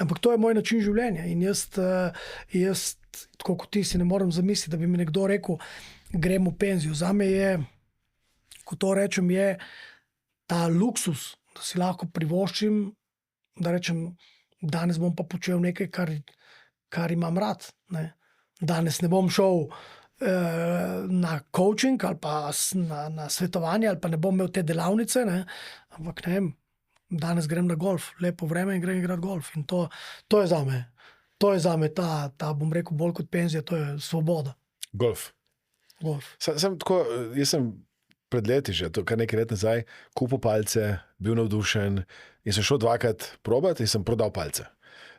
Ampak to je moj način življenja in jaz, tako kot ti, si ne morem zamisliti, da bi mi nekdo rekel, grem v penzijo. Zame je, ko to rečem, je ta luksus, da si lahko privoščim, da rečem, danes bom pa počel nekaj, kar imam rad. Ne? Danes ne bom šel na coaching ali pa na svetovanje ali pa ne bom imel te delavnice, ne? Ampak ne vem, danes grem na golf, lepo vreme in grem igrati golf. In to je zame. To je zame ta, bom rekel, bolj kot penzija, to je svoboda. Golf. Jaz sem pred leti že, to kar nekaj let nazaj, kupil palce, bil navdušen in sem šel 2krat probati in sem prodal palce.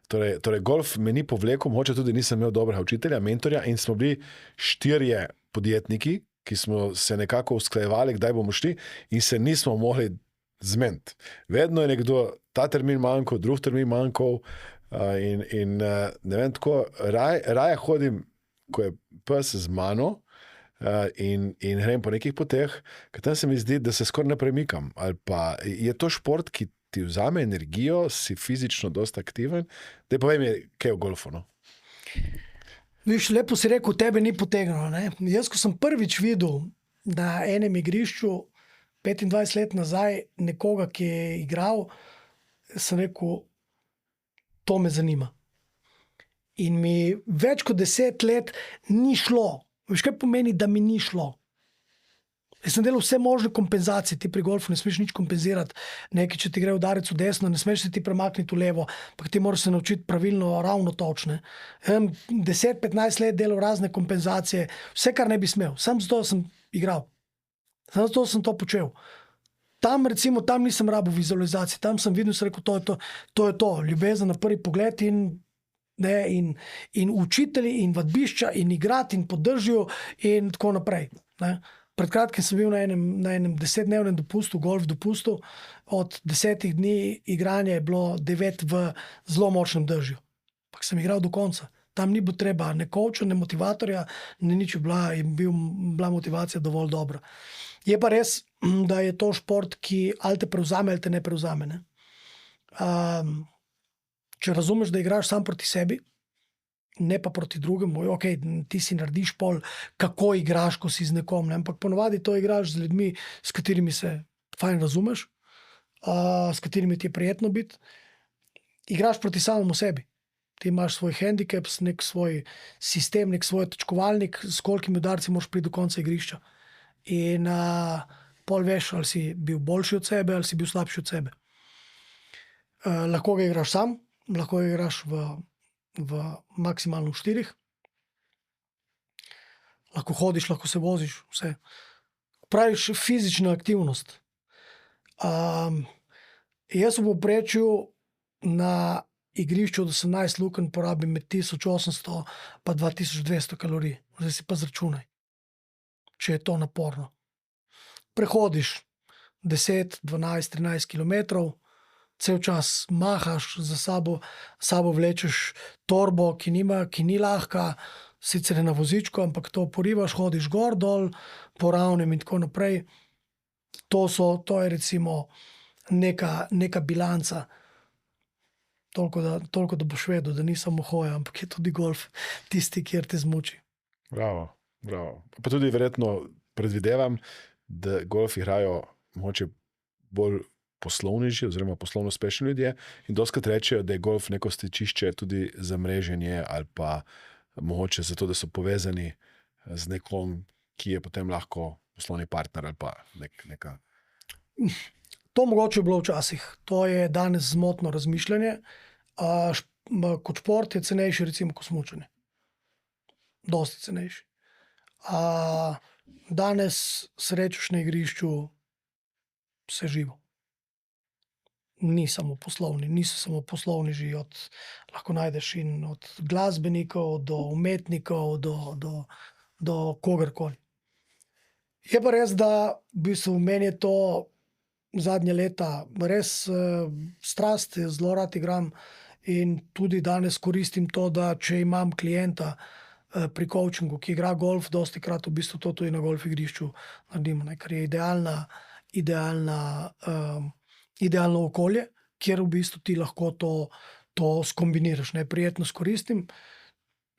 Torej golf me ni povlekel, mogoče tudi nisem imel dobrega učitelja, mentorja in smo bili 4 podjetniki, ki smo se nekako usklajevali, kdaj bomo šli in se nismo mogli zmeniti. Vedno je nekdo ta termin manjkal, drug termin manjkal in ne vem, tako raje hodim, ko je pes z mano in grem po nekih poteh, ker tam se mi zdi, da se skoraj ne premikam. Ali pa je to šport, ki ti vzame energijo, si fizično dosta aktiven. Daj povej mi, kaj je v golfu, no? Viš, lepo si rekel, tebe ni potegnilo, ne? Jaz, ko sem prvič videl na enem igrišču 25 let nazaj nekoga, ki je igral, sem rekel, to me zanima. In mi več kot 10 let ni šlo. Veš, kaj pomeni, da mi ni šlo? Jaz sem delal vse možne kompenzacije, ti pri golfu ne smeš nič kompenzirati. Nekaj, če ti gre udarec v desno, ne smeš se ti premakniti v levo, pa ti moraš se naučiti pravilno, ravno točne. 10-15 let delal razne kompenzacije, vse, kar ne bi smel. Sam zato sem igral. Sam zato sem to počel. Tam nisem rabil vizualizacije, tam sem videl, sem rekel, to je to. Ljubezen na prvi pogled in učitelji in vadbišča in igrati in podržijo in tako naprej. Ne? Pred kratkim sem bil na enem 10-dnevnem dopustu, golf dopustu. Od 10 dni igranja je bilo 9 v zelo močnem dežju. Ampak sem igral do konca. Tam ni bilo treba ne coacha, ne motivatorja, ne nič, bila motivacija dovolj dobra. Je pa res, da je to šport, ki ali te prevzame, ali te ne prevzame. Ne? Če razumeš, da igraš sam proti sebi, ne pa proti drugemu, ok, ti si narediš pol, kako igraš, ko si z nekom, ne? Ampak ponovadi to igraš z ljudmi, s katerimi se fajn razumeš, s katerimi ti je prijetno biti. Igraš proti samemu sebi. Ti imaš svoj handicap, nek svoj sistem, nek svoj točkovalnik, s kolikimi udarci moraš priti do konca igrišča. In pol veš, ali si bil boljši od sebe, ali si bil slabši od sebe. Lahko ga igraš sam, lahko ga igraš v maksimalno 4. Lahko hodiš, lahko se voziš, vse. Praviš fizična aktivnost. Jaz v povprečju na igrišču od 18 lukenj porabim med 1800 pa 2200 kalorij. Zdaj si pa zračunaj, če je to naporno. Prehodiš 10, 12, 13 kilometrov, cel čas mahaš za sabo vlečeš torbo, ki ni lahka, sicer je na vozičku, ampak to porivaš, hodiš gor, dol, po ravnem in tako naprej. To je recimo neka bilanca. Toliko, da boš vedel, da ni samo hoja, ampak je tudi golf tisti, kjer te zmuči. Bravo. Pa tudi verjetno predvidevam, da golf igrajo mogoče bolj poslovneži oziroma poslovno uspešni ljudje in dostikrat rečejo, da je golf neko stičišče tudi za mreženje ali pa mogoče zato, da so povezani z nekom, ki je potem lahko poslovni partner ali pa neka. To mogoče je bilo včasih. To je danes zmotno razmišljanje. Kot šport je cenejši recimo kot smučanje. Dosti cenejši. Danes srečaš na igrišču vse živo. niso samo poslovneži, lahko najdeš in od glasbenikov do umetnikov, do kogarkoli. Je pa res, da v bistvu meni je to zadnje leta res strast, zelo rad igram in tudi danes koristim to, da če imam klienta pri coachingu, ki igra golf, dostikrat v bistvu to tudi na golf igrišču naredimo, ker je idealno okolje, kjer v bistvu ti lahko to skombiniraš, prijetno skoristim.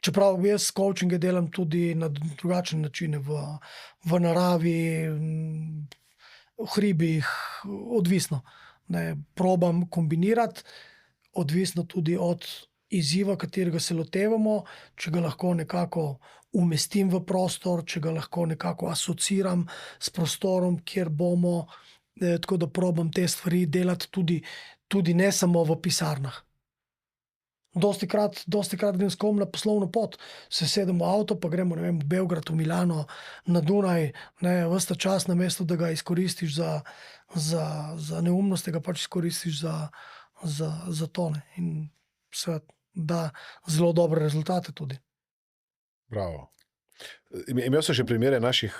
Čeprav jaz coachinge delam tudi na drugačne načine, v naravi, v hribih, odvisno. Probam kombinirati, odvisno tudi od izziva, katerega se lotevamo, če ga lahko nekako umestim v prostor, če ga lahko nekako asociiram s prostorom, kjer bomo, tako da probam te stvari delati tudi ne samo v pisarnah. Dostikrat grem s kom na poslovno pot, se sedem v avto, pa gremo, v Beograd, v Milano, na Dunaj, ves ta čas, namesto da ga izkoristiš za neumnost, ga pač izkoristiš za to. In se da zelo dobre rezultate tudi. Bravo. Imel sem že primere naših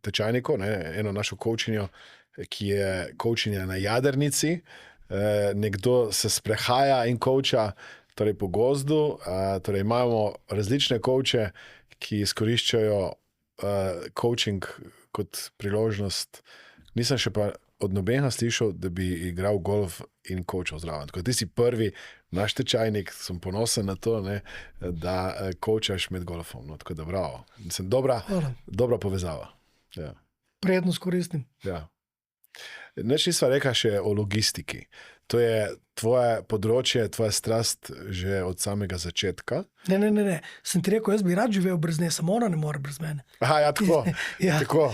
tečajnikov, eno našo coachinjo, ki je coachinja na jadrnici. Nekdo se sprehaja in coacha torej po gozdu. Torej imamo različne coache, ki izkoriščajo coaching kot priložnost. Nisem še pa od nobenega slišal, da bi igral golf in coachal zraven. Tako ti si prvi naš tečajnik, sem ponosen na to, da coachaš med golfom. No, tako da bravo. Mislim, dobra povezava. Ja. Prijetno skoristim. Ja. Neč nisva rekla še o logistiki. To je tvoje področje, tvoja strast že od samega začetka. Ne. Sem ti rekel, jaz bi rad živel brez nje, samo ona ne more brez mene. Aha, ja, tako. Ja. Tako.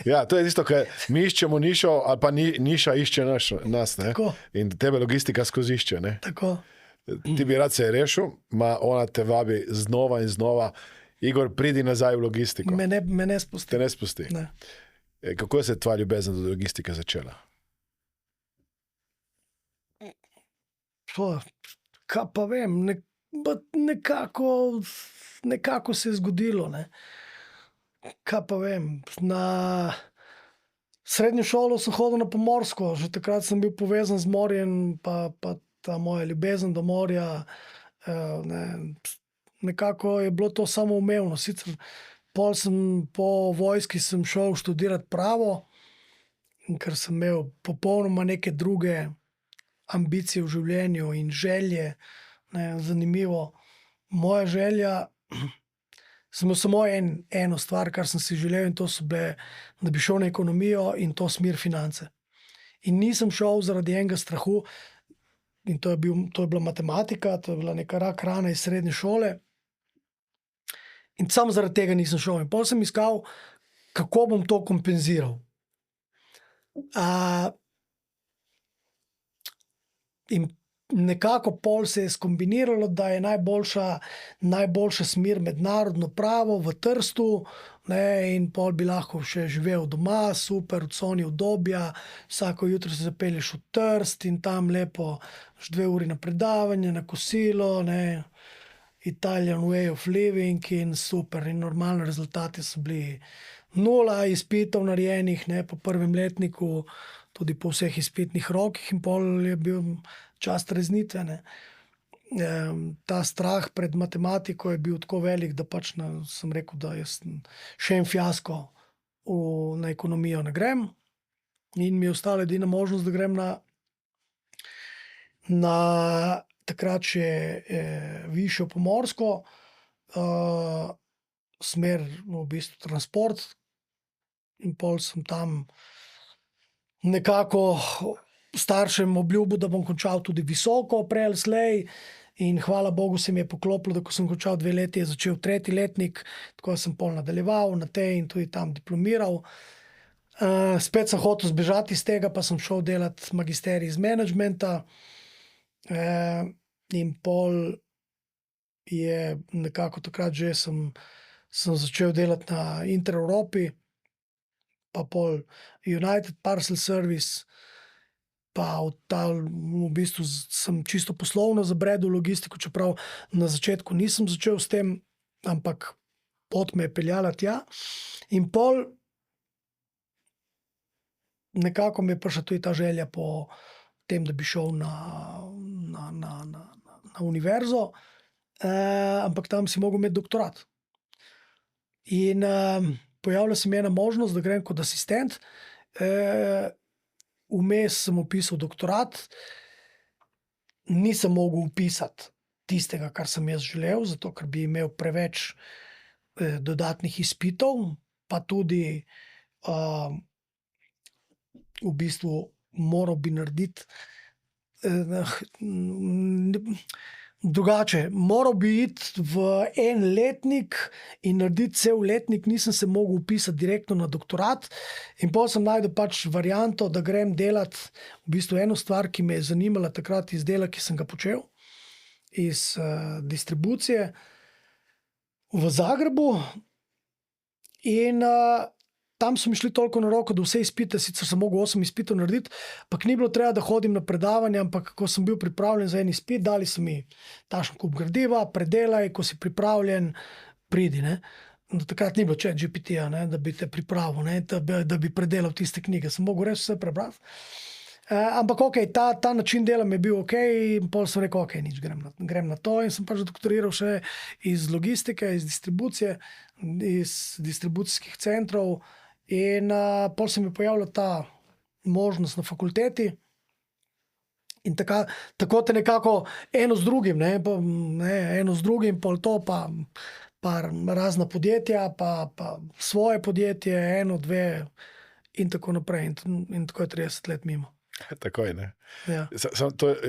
Ja, to je tisto, ker mi iščemo nišo, ali pa niša išče nas. Ne? Tako. In tebe logistika skozi išče. Ne? Tako. Ti bi rad se je rešil, ona te vabi znova in znova. Igor, pridi nazaj v logistiko. Me ne spusti. Te ne spusti. Ne. Kako se je tvoja ljubezen do logistike začela? Kaj pa vem, nekako se je zgodilo. Kaj pa vem, na srednjo šolo sem hodil na Pomorsko, že takrat sem bil povezan z morjem, pa ta moja ljubezen do morja, nekako je bilo to samoumevno. Sicer po vojski sem šel študirati pravo, ker sem imel popolnoma neke druge ambicije v življenju in želje. Zanimivo. Moja želja, sem imel samo eno stvar, kar sem si želel, in to so bile, da bi šel na ekonomijo in to smer finance. In nisem šel zaradi enega strahu, in to je bila matematika, to je bila neka rak rana iz srednje šole. In samo zaradi tega nisem šel. In potem sem iskal, kako bom to kompenziral. In nekako pol se je skombiniralo, da je najboljša smer mednarodno pravo v Trstu, in pol bi lahko še živel doma, super, v coni udobja, vsako jutro se zapelješ v Trst in tam lepo 2 uri na predavanje, na kosilo, Italian way of living in super. In normalni rezultati so bili 0 izpitov narejenih, po prvem letniku, tudi po vseh izpitnih rokih, in pol je bil čas treznitve. Ta strah pred matematiko je bil tako velik, da pač sem rekel, da jaz še en fiasko na ekonomijo ne grem. In mi je ostala edina možnost, da grem na takrat še višjo Pomorsko, smer v bistvu transport. In pol sem tam nekako staršem obljubil, da bom končal tudi visoko, prej ali slej. In hvala Bogu se mi je poklopilo, da ko sem končal 2 leti, je začel 3. letnik, tako sem pol nadaljeval na tej in tudi tam diplomiral. Spet sem hotel zbežati iz tega, pa sem šel delati magisterij iz menedžmenta. In pol je nekako takrat že sem začel delati na Intereuropi, pa pol United Parcel Service. pa v bistvu sem čisto poslovno zabredel v logistiko, čeprav na začetku nisem začel s tem, ampak pot me je peljala tja. In pol nekako mi je prišla tudi ta želja po tem, da bi šel na univerzo, ampak tam si mogel imeti doktorat. In pojavila se mi ena možnost, da grem kot asistent. Vmes sem upisal doktorat, nisem mogel upisati tistega, kar sem jaz želel, zato ker bi imel preveč dodatnih izpitov, pa tudi v bistvu moral bi narediti drugače. Moral bi iti v en letnik in narediti cel letnik, nisem se mogel upisati direktno na doktorat. In potem sem našel pač varianto, da grem delati v bistvu eno stvar, ki me je zanimala takrat iz dela, ki sem ga počel, iz distribucije v Zagrebu. In tam so mi šli toliko na roko, da vse izpite, sicer sem mogel 8 izpitov narediti, ampak ni bilo treba, da hodim na predavanje, ampak ko sem bil pripravljen za en izpit, dali so mi takšen kup gradiva, predelaj, ko si pripravljen, pridi. Ne? Takrat ni bilo ChatGPT-ja, da bi te pripravil, da bi predelal tiste knjige. Sem mogel res vse prebrati. Ampak ok, ta način dela mi je bil ok, in pol sem rekel, ok, nič, grem na to, in sem pač doktoriral še iz logistike, iz distribucije, iz distribucijskih centrov. In pol se mi je pojavila ta možnost na fakulteti in tako te nekako eno z drugim, eno z drugim, pol to pa razna podjetja, pa svoje podjetje, 1, 2 in tako naprej. In tako je 30 let mimo. Tako je, ne. Ja.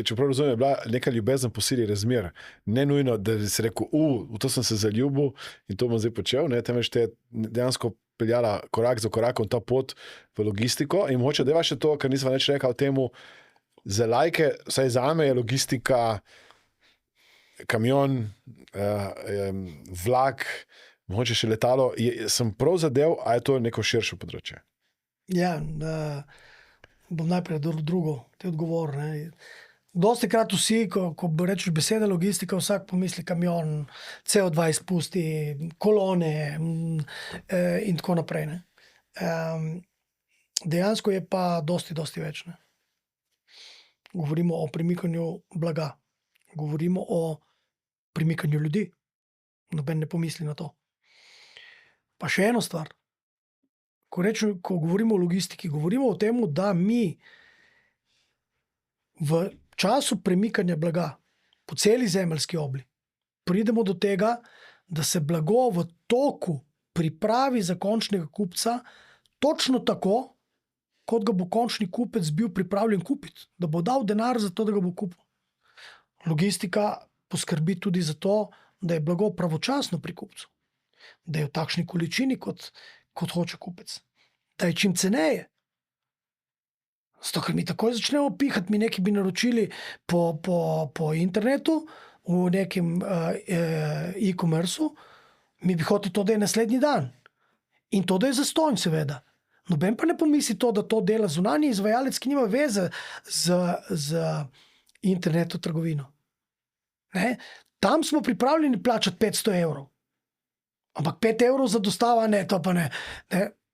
Čeprav razumem, je bila neka ljubezen po sili razmer. Ne nujno, da bi si rekel, v to sem se zaljubil in to bom zdaj počel, temveč te dejansko peljala korak za korakom ta pot v logistiko. In mogoče deva še to, kar nisem več rekel o temu, za lajke, vsaj zame je logistika, kamion, vlak, mogoče še letalo. Sem prav zadev, a je to neko širše področje? Ja, bom najprej drugo te odgovor. Dostikrat vsi, ko rečeš beseda logistika, vsak pomisli kamion, CO2 izpusti, kolone in tako naprej. Dejansko je pa dosti več. Govorimo o premikanju blaga, govorimo o premikanju ljudi. Noben ne pomisli na to. Pa še eno stvar. Ko govorimo o logistiki, govorimo o tem, da mi v času premikanja blaga po celi zemeljski obli pridemo do tega, da se blago v toku pripravi za končnega kupca točno tako, kot ga bo končni kupec bil pripravljen kupiti, da bo dal denar za to, da ga bo kupil. Logistika poskrbi tudi za to, da je blago pravočasno pri kupcu, da je v takšni količini, kot hoče kupec, da je čim ceneje. Zato, ker mi takoj začnemo pihati, mi nekaj bi naročili po internetu, v nekem e-commerceu, mi bi hoteli to, da je naslednji dan. In to, da je zastonj, seveda. Noben pa ne pomisli to, da to dela zunanji izvajalec, ki nima veze z internetu trgovino. Tam smo pripravljeni plačati 500 evrov. Ampak 5 evrov za dostava, to pa ne.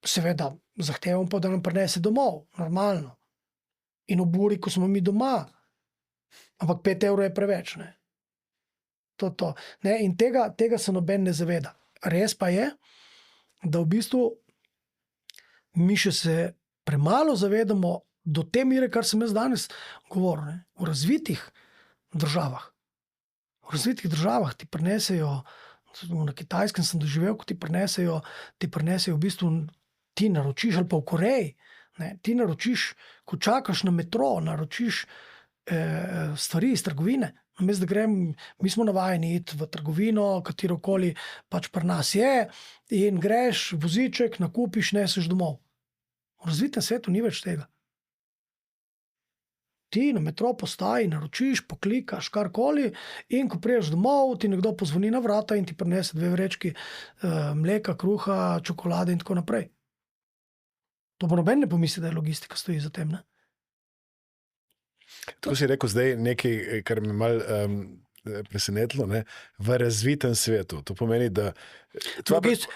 Seveda, zahtevam pa, da nam prinese domov, normalno. In ob uri, ko smo mi doma. Ampak 5 evrov je preveč. To. In tega se noben ne zaveda. Res pa je, da v bistvu mi še se premalo zavedamo do te mere, kar sem jaz danes govoril. V razvitih državah. V razvitih državah ti prinesejo, na Kitajskem sem doživel, ko ti prinesejo v bistvu, ti naročiš, ali pa v Koreji, ti naročiš, ko čakaš na metro, naročiš stvari iz trgovine. Namesto da grem, mi smo navajeni iti v trgovino, katerokoli pač pri nas je, in greš, voziček, nakupiš, neseš domov. V razvitem svetu ni več tega. Ti na metro postaji, naročiš, poklikaš, karkoli, in ko priješ domov, ti nekdo pozvoni na vrata in ti prinese 2 vrečki mleka, kruha, čokolade in tako naprej. To pa noben ne pomisli, da je logistika stoji za tem. Tako si rekel zdaj nekaj, kar me malo presenetilo, ne? V razvitem svetu. To pomeni, da...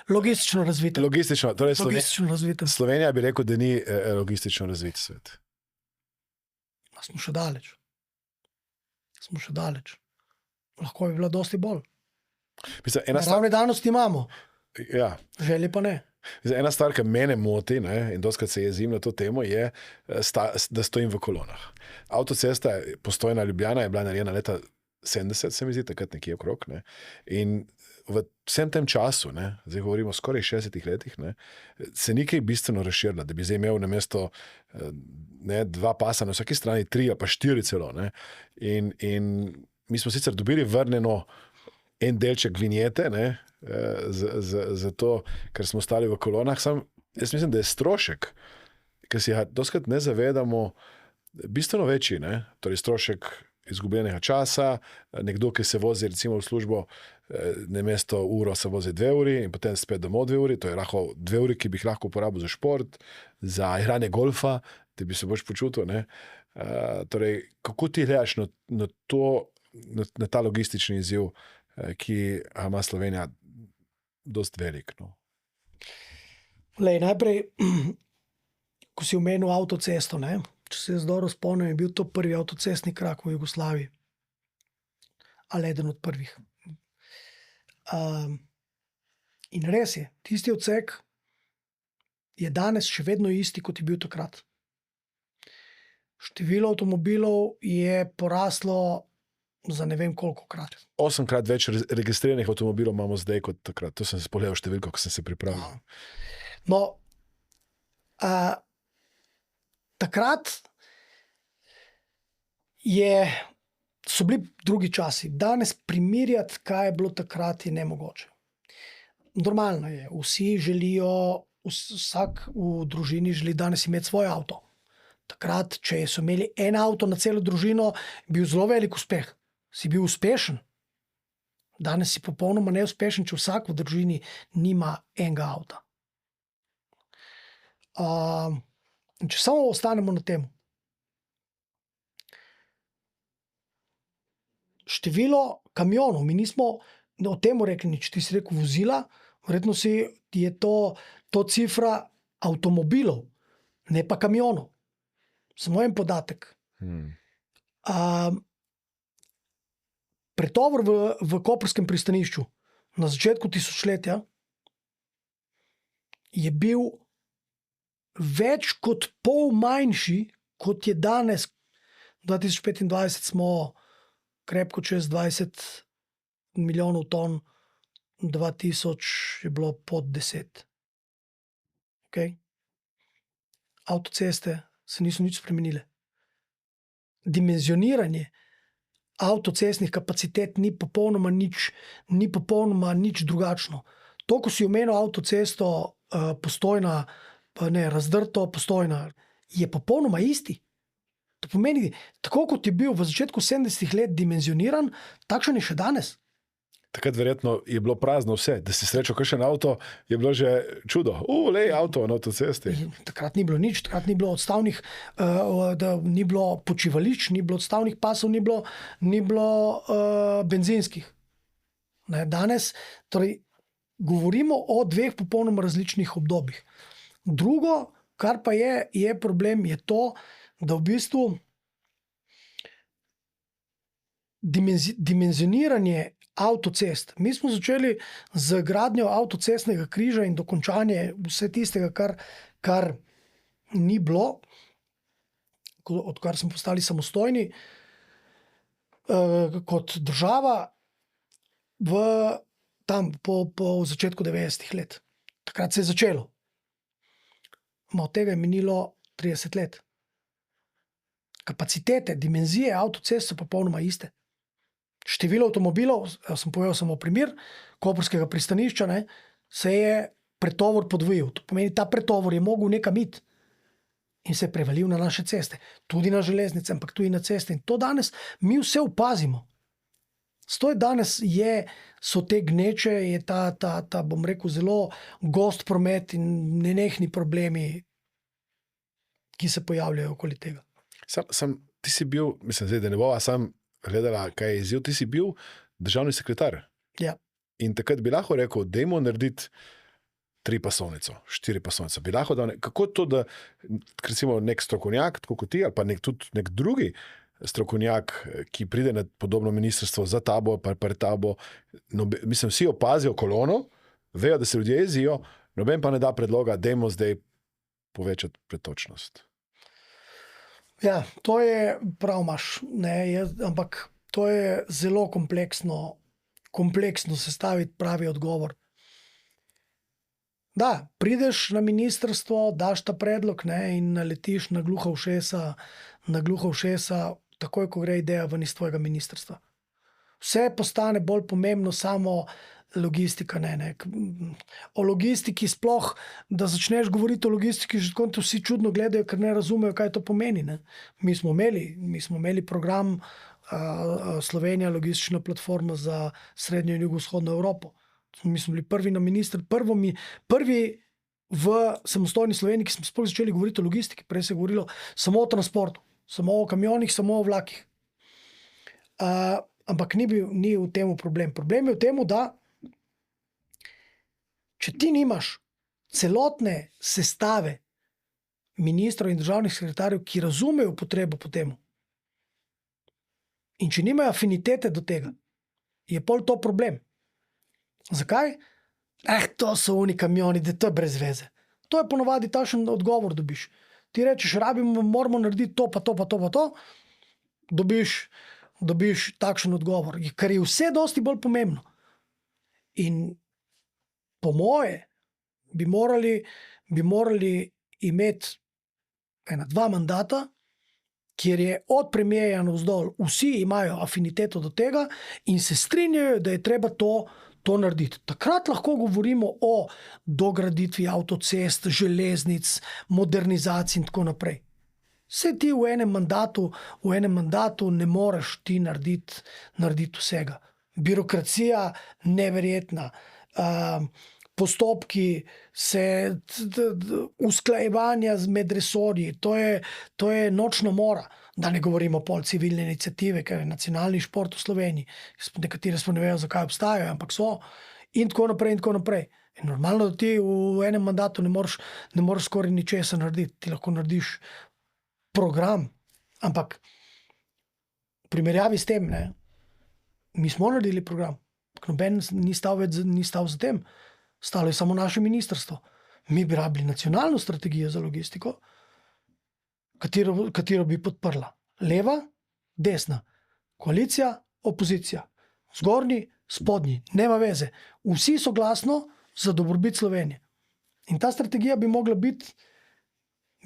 Logistično razvitem. Logistično. Torej Logistično razvitem. Slovenija bi rekel, da ni logistično razvit svet. Smo še daleč. Lahko bi bila dosti bolj. Naravne danosti imamo. Ja. Želje pa ne. Ena stvar, ki mene moti, ne, in doskrat se jezim na to temo, je, da stojim v kolonah. Avtocesta Postojna Ljubljana je bila narejena leta 70, se mi zdi, takrat nekje okrog. Ne. In v vsem tem času, ne, zdaj govorimo skoraj 60 letih, ne, se ni kaj bistveno razširila, da bi zdaj imel namesto 2 pasa na vsaki strani 3 pa 4 celo. Ne. In mi smo sicer dobili vrneno en delček vinjete, ne, za to, ker smo stali v kolonah. Jaz mislim, da je strošek, ki si ga doskrat ne zavedamo, bistveno večji. Ne. Torej strošek izgubljenega časa, nekdo, ki se vozi recimo v službo, namesto uro se vozi 2 uri in potem spet domov 2 uri, to je lahko 2 uri, ki bi jih lahko uporabil za šport, za igranje golfa, da bi se boš počutil. Ne. Torej, kako ti gledaš na ta logistični izziv, ki ima Slovenija dosti velik? No. Najprej, ko si omenil avtocesto, ne? Če se jaz dobro spomnim, je bil to prvi avtocestni krak v Jugoslaviji. Ali eden od prvih. In res je, tisti odsek je danes še vedno isti, kot je bil takrat. Število avtomobilov je poraslo za ne vem koliko krat. 8-krat več registriranih avtomobilov imamo zdaj kot takrat. To sem se pogledal številko, ko sem se pripravil. No, takrat so bili drugi časi. Danes primerjati, kaj je bilo takrat, je nemogoče. Normalno je. Vsi želijo, vsak v družini želi danes imeti svoj avto. Takrat, če so imeli en avto na celo družino, je bil zelo velik uspeh. Si bil uspešen. Danes si popolnoma neuspešen, če vsak v družini nima enega avta. Če samo ostanemo na tem. Število kamionov, mi nismo o tem rekli nič, ti si rekel vozila, verjetno je to cifra avtomobilov, ne pa kamionov. Samo en podatek. Pretovor v koprskem pristanišču na začetku tisočletja je bil več kot pol manjši, kot je danes. 2025 smo krepko čez 20 milijonov ton, 2000 je bilo pod 10. Okay? Avtoceste se niso nič spremenile. Dimenzioniranje avtocestnih kapacitet ni popolnoma nič drugačno. To, ko si omenil avtocesto Postojna, Razdrto, Postojna, je popolnoma isti. To pomeni, tako kot je bil v začetku 70 let dimenzioniran, takšen je še danes. Takrat verjetno je bilo prazno vse, da si srečal kakšen avto, je bilo že čudo. Lej, avto na avtocesti. Takrat ni bilo nič, takrat ni bilo odstavnih, ni bilo počivališč, ni bilo odstavnih pasov, ni bilo benzinskih. Ne, danes, torej, govorimo o 2 popolnoma različnih obdobjih. Drugo, kar pa je problem, je to, da v bistvu dimenzioniranje avtocest. Mi smo začeli z gradnjo avtocestnega križa in dokončanje vse tistega, kar ni bilo, odkar smo postali samostojni kot država po začetku 90 let. Takrat se je začelo. Od tega je minilo 30 let. Kapacitete, dimenzije avtocest so popolnoma iste. Število avtomobilov, sem povedal samo primer, koprskega pristanišča, se je pretovor podvojil. To pomeni, ta pretovor je mogel nekam iti in se je prevalil na naše ceste. Tudi na železnice, ampak tudi na ceste. In to danes mi vse opazimo. Stoj danes so te gneče, je ta, bom rekel, zelo gost promet in nenehni problemi, ki se pojavljajo okoli tega. ti si bil, mislim, zdaj, da ne bova sam gledala, kaj je izziv, ti si bil državni sekretar. Ja. In takrat bi lahko rekel, dajmo narediti 3 pasovnico, 4 pasovnico. Bi lahko dal, kako to, da recimo nek strokovnjak, tako kot ti, ali pa tudi nek drugi strokovnjak, ki pride na podobno ministrstvo za tabo, pa pred tabo, mislim, vsi opazijo kolono, vejo, da se ljudje jezijo, noben pa ne da predloga, dajmo zdaj povečati pretočnost. Ja, to je prav imaš, ampak to je zelo kompleksno sestaviti pravi odgovor. Da, prideš na ministrstvo, daš ta predlog in naletiš na gluha ušesa, takoj, ko gre ideja ven iz tvojega ministrstva. Vse postane bolj pomembno, samo logistika. O logistiki sploh, da začneš govoriti o logistiki, že tako te vsi čudno gledajo, ker ne razumejo, kaj to pomeni. Ne? Mi smo imeli program Slovenija, logistična platforma za srednjo in jugovzhodno Evropo. Mi smo bili prvi na ministrstvu, prvi v samostojni Sloveniji, ki smo sploh začeli govoriti o logistiki. Prej se je govorilo samo o transportu, samo o kamionih, samo o vlakih. Ampak ni v tem problem. Problem je v tem, da če ti nimaš celotne sestave ministrov in državnih sekretarjev, ki razumejo potrebo po temu, in če nimajo afinitete do tega, je pol to problem. Zakaj? To so oni kamioni, da to je brez veze. To je ponovadi takšen odgovor dobiš. Ti rečeš, moramo narediti to, pa to, pa to, pa to. Dobiš takšen odgovor, kar je vse dosti bolj pomembno. In po moje bi morali imeti 2 mandata, kjer je od premierja navzdol vsi imajo afiniteto do tega in se strinjajo, da je treba to narediti. Takrat lahko govorimo o dograditvi avtocest, železnic, modernizaciji in tako naprej. Vse ti v enem mandatu ne moreš ti narediti vsega. Birokracija neverjetna, postopki usklajevanja med resorji, to je nočna mora. Da ne govorimo pol civilne iniciative, ker je nacionalni šport v Sloveniji. Nekatere smo ne vejo, zakaj obstajajo, ampak so. In tako naprej, in tako naprej. In normalno, da ti v enem mandatu ne moreš skoraj ničesa narediti. Ti lahko narediš program, ampak v primerjavi s tem, mi smo naredili program, noben ni stal za tem, stalo je samo naše ministrstvo. Mi bi rabili nacionalno strategijo za logistiko, katero bi podprla leva, desna, koalicija, opozicija, zgornji, spodnji, nema veze. Vsi soglasno za dobrobit Slovenije. In ta strategija bi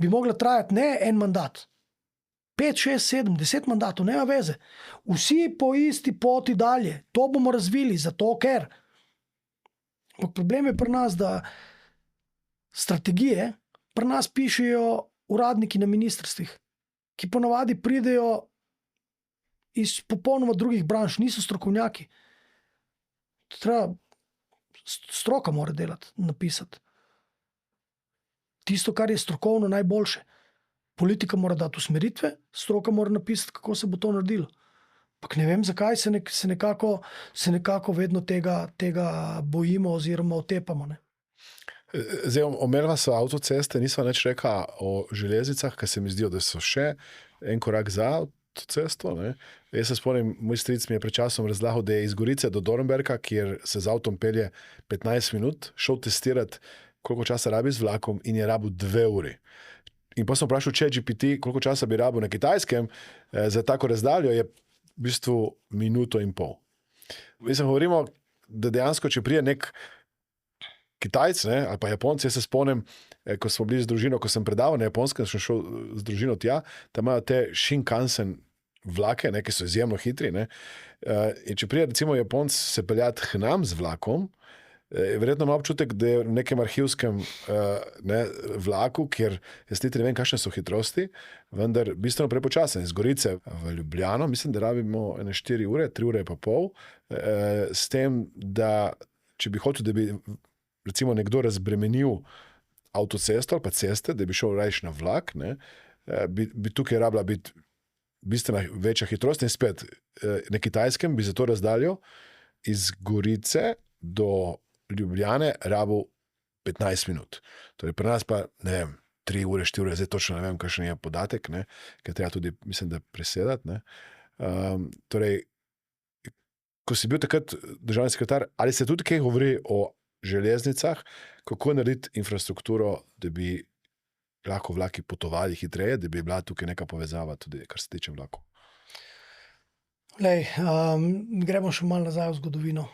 mogla trajati ne en mandat, 5, 6, 7, 10 mandatov, nema veze. Vsi po isti poti dalje. To bomo razvili, zato ker. Problem je pri nas, da strategije pri nas pišejo uradniki na ministrstvih, ki ponavadi pridejo iz popolnoma drugih branž, niso strokovnjaki. Stroka mora delati, napisati. Tisto, kar je strokovno najboljše. Politika mora dati usmeritve, stroka mora napisati, kako se bo to naredilo. Pak ne vem, zakaj se nekako vedno tega bojimo oziroma otepamo. Zdaj, omenila so avtoceste, nisva nič rekla o železnicah, ker se mi zdijo, da so še en korak za avtocesto. Jaz se spomnim, moj stric mi je pred časom razlagal, da je iz Gorice do Dornberga, kjer se z avtom pelje 15 minut, šel testirati, koliko časa rabi z vlakom in je rabil 2 uri. In pa sem vprašal ChatGPT, koliko časa bi rabil na Kitajskem za tako razdaljo, je v bistvu 1,5 minute. Mislim, govorimo, da dejansko, če prije nek Kitajc, ali pa Japonci, jaz se spomnim, ko smo bili z družino, ko sem predaval na Japonskem, sem šel z družino tja, tam imajo te Shinkansen vlake, ki so izjemno hitri. In če prije, recimo, Japonc se peljati k nam z vlakom, verjetno ima občutek, da je v nekem arhivskem vlaku, kjer jaz niti ne vem, kakšne so hitrosti, vendar bistveno prepočasen. Iz Gorice v Ljubljano, mislim, da rabimo 4 ure, 3 ure pa pol, s tem, da če bi hotel, da bi recimo nekdo razbremenil avtocesto ali pa ceste, da bi šel rajš na vlak, bi tukaj rabila biti bistveno večja hitrost in spet na Kitajskem bi za to razdaljo iz Gorice do Ljubljane rabil 15 minut. Torej pri nas pa, ne vem, 3 ure, 4 ure, zdaj točno ne vem, kakšen je podatek, ne, ker treba tudi, mislim, da presedati. Ne. Torej, ko si bil takrat državni sekretar, ali se tudi kaj govori o železnicah, kako narediti infrastrukturo, da bi lahko vlaki potovali hitreje, da bi bila tukaj neka povezava tudi, kar se tiče vlakov? Lej, gremo še malo nazaj v zgodovino.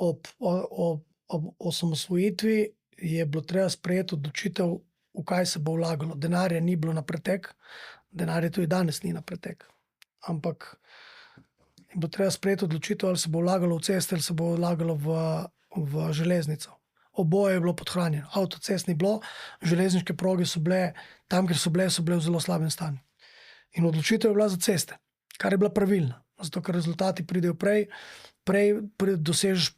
Ob osamosvojitvi je bilo treba sprejeti odločitev, v kaj se bo vlagalo. Denarja ni bilo na pretek, denarja tudi danes ni na pretek. Ampak je bilo treba sprejeti odločitev, ali se bo vlagalo v ceste, ali se bo vlagalo v železnico. Oboje je bilo podhranjeno. Avtocest ni bilo, železniške proge so bile, tam, kjer so bile v zelo slabem stanju. In odločitev je bila za ceste, kar je bila pravilna. Zato, ker rezultati pridejo prej dosežeš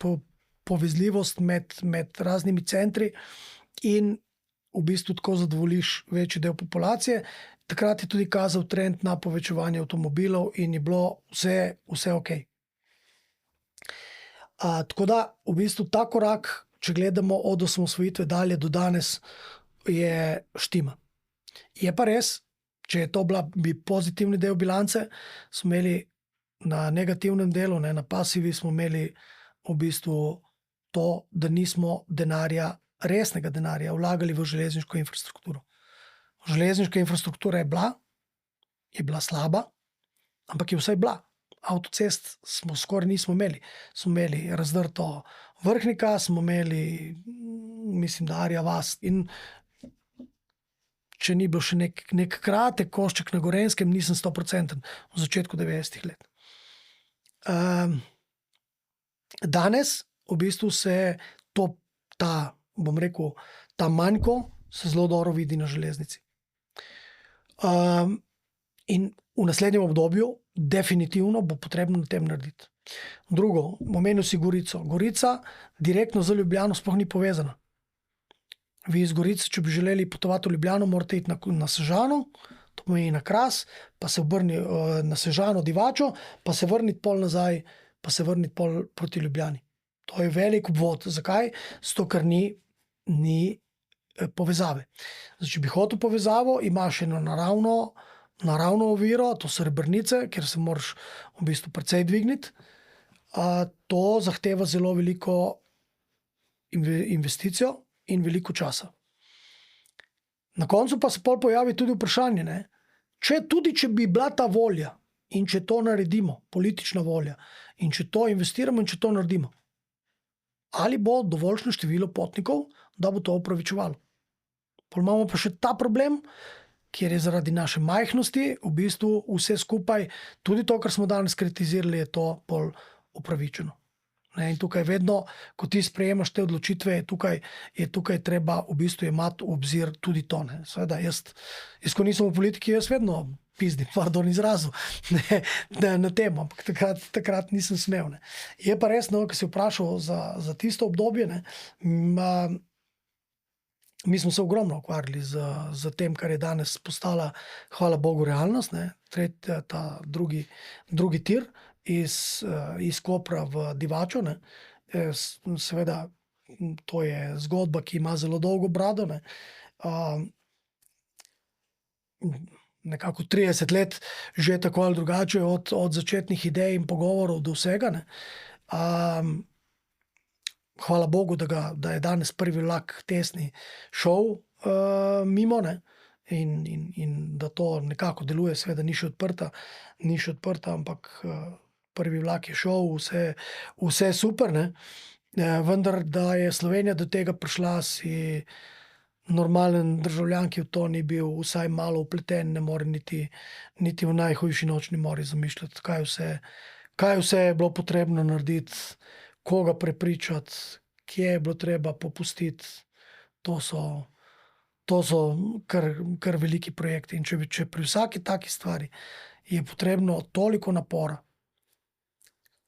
povezljivost med raznimi centri in v bistvu tako zadovoljiš večji del populacije. Takrat je tudi kazal trend na povečevanje avtomobilov in je bilo vse ok. Tako da v bistvu ta korak, če gledamo od osamosvojitve dalje do danes, je štima. Je pa res, če je to bi pozitivni del bilance, smo imeli na negativnem delu, ne, na pasivi smo imeli v bistvu to, da nismo resnega denarja vlagali v železniško infrastrukturo. Železniška infrastruktura je bila slaba, ampak je vsaj bila. Avtocest smo skoraj nismo imeli. Smo imeli razdrto Vrhnika, smo imeli, mislim, da Arja vas. In če ni bil še nek kratek košček na Gorenjskem, nisem 100% v začetku 90-ih let. Danes v bistvu se ta manjko se zelo dobro vidi na železnici. In v naslednjem obdobju definitivno bo potrebno na tem narediti. Drugo, omenil si Gorico. Gorica direktno z Ljubljano sploh ni povezana. Vi iz Gorice, če bi želeli potovati v Ljubljano, morate iti na Sežano, to pomeni na Kras, pa se obrni na Sežano, Divačo, pa se vrniti pol nazaj, pa se vrniti pol proti Ljubljani. To je velik obvod. Zakaj? Zato, ker ni povezave. Zdaj, če bi hotel povezavo, imaš eno naravno oviro, to so Rebrnice, kjer se moraš v bistvu precej dvigniti. To zahteva zelo veliko investicijo in veliko časa. Na koncu pa se pol pojavi tudi vprašanje, ne? Če bi bila ta volja in če to naredimo, politična volja, in če to investiramo in če to naredimo, ali bo dovoljšno število potnikov, da bo to upravičevalo. Pol imamo pa še ta problem, kjer je zaradi naše majhnosti v bistvu vse skupaj, tudi to, kar smo danes kritizirali, je to pol upravičeno. In tukaj vedno, ko ti sprejemaš te odločitve, je tukaj treba v bistvu imati v obzir tudi to. Seveda, jaz ko nisem v politiki, jaz vedno pizdim, pardon izrazu, na temo, ampak takrat nisem smel. Ne. Je pa res, ko si vprašal za tisto obdobje, mi smo se ogromno ukvarjali z tem, kar je danes postala, hvala Bogu, realnost. Ta drugi tir iz Kopra v Divačo. Seveda, to je zgodba, ki ima zelo dolgo brado. Nekako 30 let že tako ali drugače od začetnih idej in pogovorov do vsega. Hvala Bogu, da je danes prvi vlak tesni šel mimo, in da to nekako deluje. Seveda ni še odprta, ampak prvi vlak je šel, vse super, vendar da je Slovenija do tega prišla, si normalen državljan, ki v to ni bil vsaj malo vpleten, ne more niti v najhujši nočni mori zamišljati, kaj vse je bilo potrebno narediti, koga prepričati, kje je bilo treba popustiti. To so kar veliki projekti. In če pri vsaki taki stvari je potrebno toliko napora,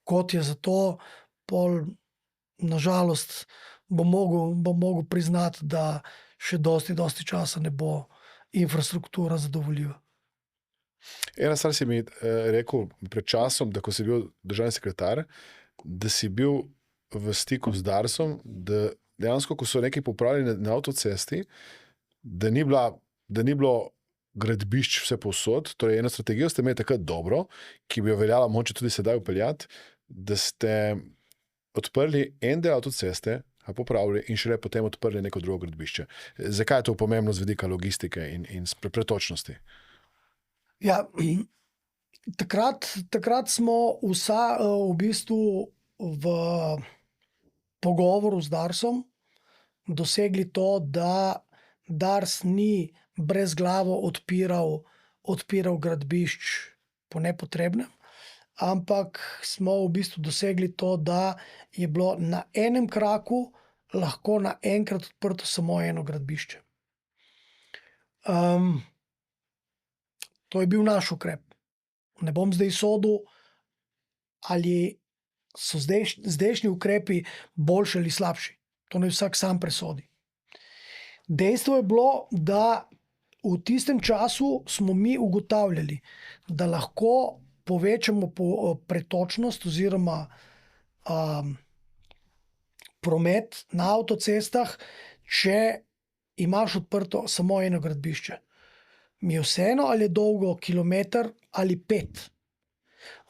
kot je za to, pol nažalost bom mogel priznati, da še dosti časa ne bo infrastruktura zadovoljiva. Ena stvar si mi rekel pred časom, da ko si bil državni sekretar, da si bil v stiku z Darsom, da dejansko, ko so nekaj popravili na avtocesti, da ni bilo gradbišč vse povsod, torej eno strategijo ste imeli takrat dobro, ki bi jo veljala moče tudi sedaj upeljati, da ste odprli en del avtoceste, ga popravili in šele potem odprli neko drugo gradbišče. Zakaj je to pomembno z vidika logistike in pretočnosti? Ja, takrat smo v bistvu v pogovoru z Darsom dosegli to, da Dars ni brezglavo odpiral gradbišč po nepotrebnem, ampak smo v bistvu dosegli to, da je bilo na enem kraku lahko naenkrat odprto samo eno gradbišče. To je bil naš ukrep. Ne bom zdaj sodil, ali so zdajšnji ukrepi boljši ali slabši. To naj vsak sam presodi. Dejstvo je bilo, da v tistem času smo mi ugotavljali, da lahko povečamo pretočnost oziroma promet na avtocestah, če imaš odprto samo eno gradbišče. Mi je vseeno, ali je dolgo kilometer ali 5.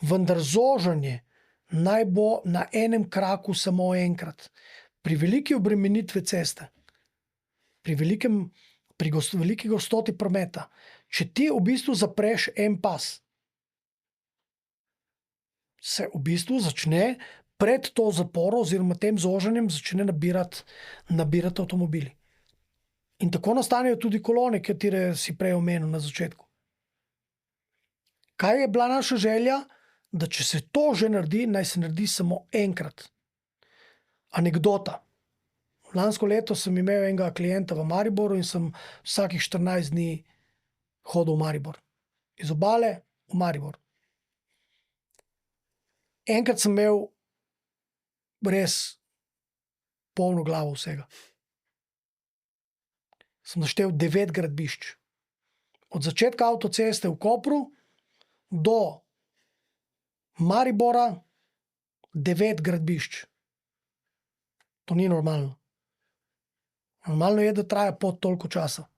Vendar zožanje naj bo na enem kraku samo enkrat. Pri veliki obremenitvi ceste, pri veliki gostoti prometa, če ti v bistvu zapreš en pas, se v bistvu začne pred to zaporo oziroma tem zožanjem začne nabirati avtomobili. In tako nastanejo tudi kolone, katere si prej omenil na začetku. Kaj je bila naša želja? Da če se to že naredi, naj se naredi samo enkrat. Anekdota. Lansko leto sem imel enega klienta v Mariboru in sem vsakih 14 dni hodil v Maribor. Iz Obale v Maribor. Enkrat sem imel res polno glavo vsega. Sem naštel 9 gradbišč. Od začetka avtoceste v Kopru do Maribora 9 gradbišč. To ni normalno. Normalno je, da traja pot toliko časa.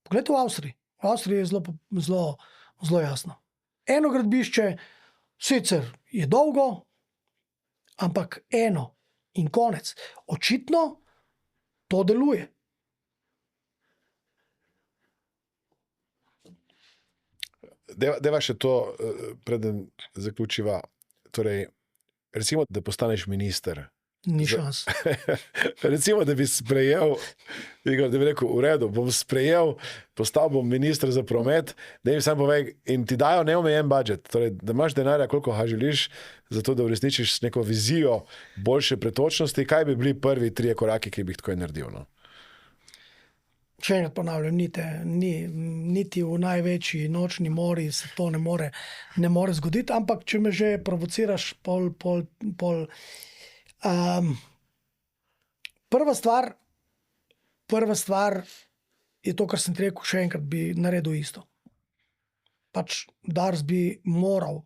Poglejte v Avstriji. V Avstriji je zelo jasno. Eno gradbišče sicer je dolgo, ampak eno in konec. Očitno to deluje. Deva še to, preden zaključiva. Torej, recimo, da postaneš minister. Ni šans. Recimo, da bi sprejel, da bi rekel, v redu, bom sprejel, postal bom minister za promet, da jim sam povej, in ti dajo neomejen budžet, torej, da imaš denarja, koliko ga želiš, zato da uresničiš neko vizijo boljše pretočnosti. Kaj bi bili prvi 3 koraki, ki bi jih tako naredil? No? Še enkrat ponavljam, niti v največji nočni mori se to ne more zgoditi, ampak če me že provociraš, prva stvar je to, kar sem ti rekel, še enkrat bi naredil isto. Pač Dars bi moral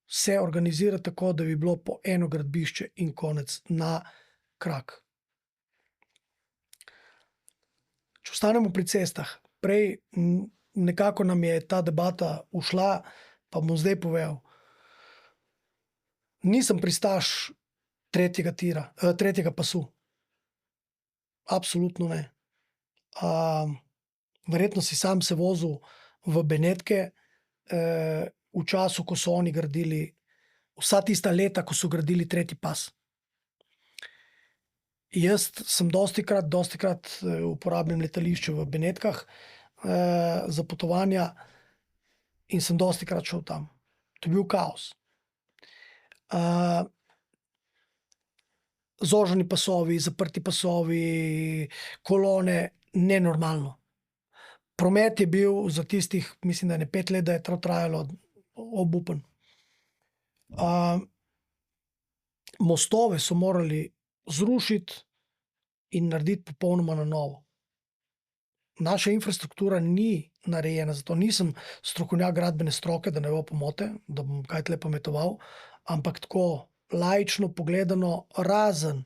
se organizirati tako, da bi bilo po eno gradbišče in konec na krak. Če ostanemo pri cestah, prej nekako nam je ta debata ušla, pa bom zdaj povedal. Nisem pristaš tretjega pasu. Absolutno ne. Verjetno si sam se vozil v Benetke v času, ko so oni gradili, vsa tista leta, ko so gradili tretji pas. Jaz sem dostikrat uporabljam letališče v Benetkah za potovanja in sem dostikrat šel tam. To je bil kaos. Zožani pasovi, zaprti pasovi, kolone, nenormalno. Promet je bil za tistih, mislim, da je 5 let, da je to trajalo, obupen. Mostove so morali zrušiti in narediti popolnoma na novo. Naša infrastruktura ni narejena. Zato nisem strokovnjak gradbene stroke, da ne bo pomote, da bom kaj tle pametoval, ampak tako laično pogledano, razen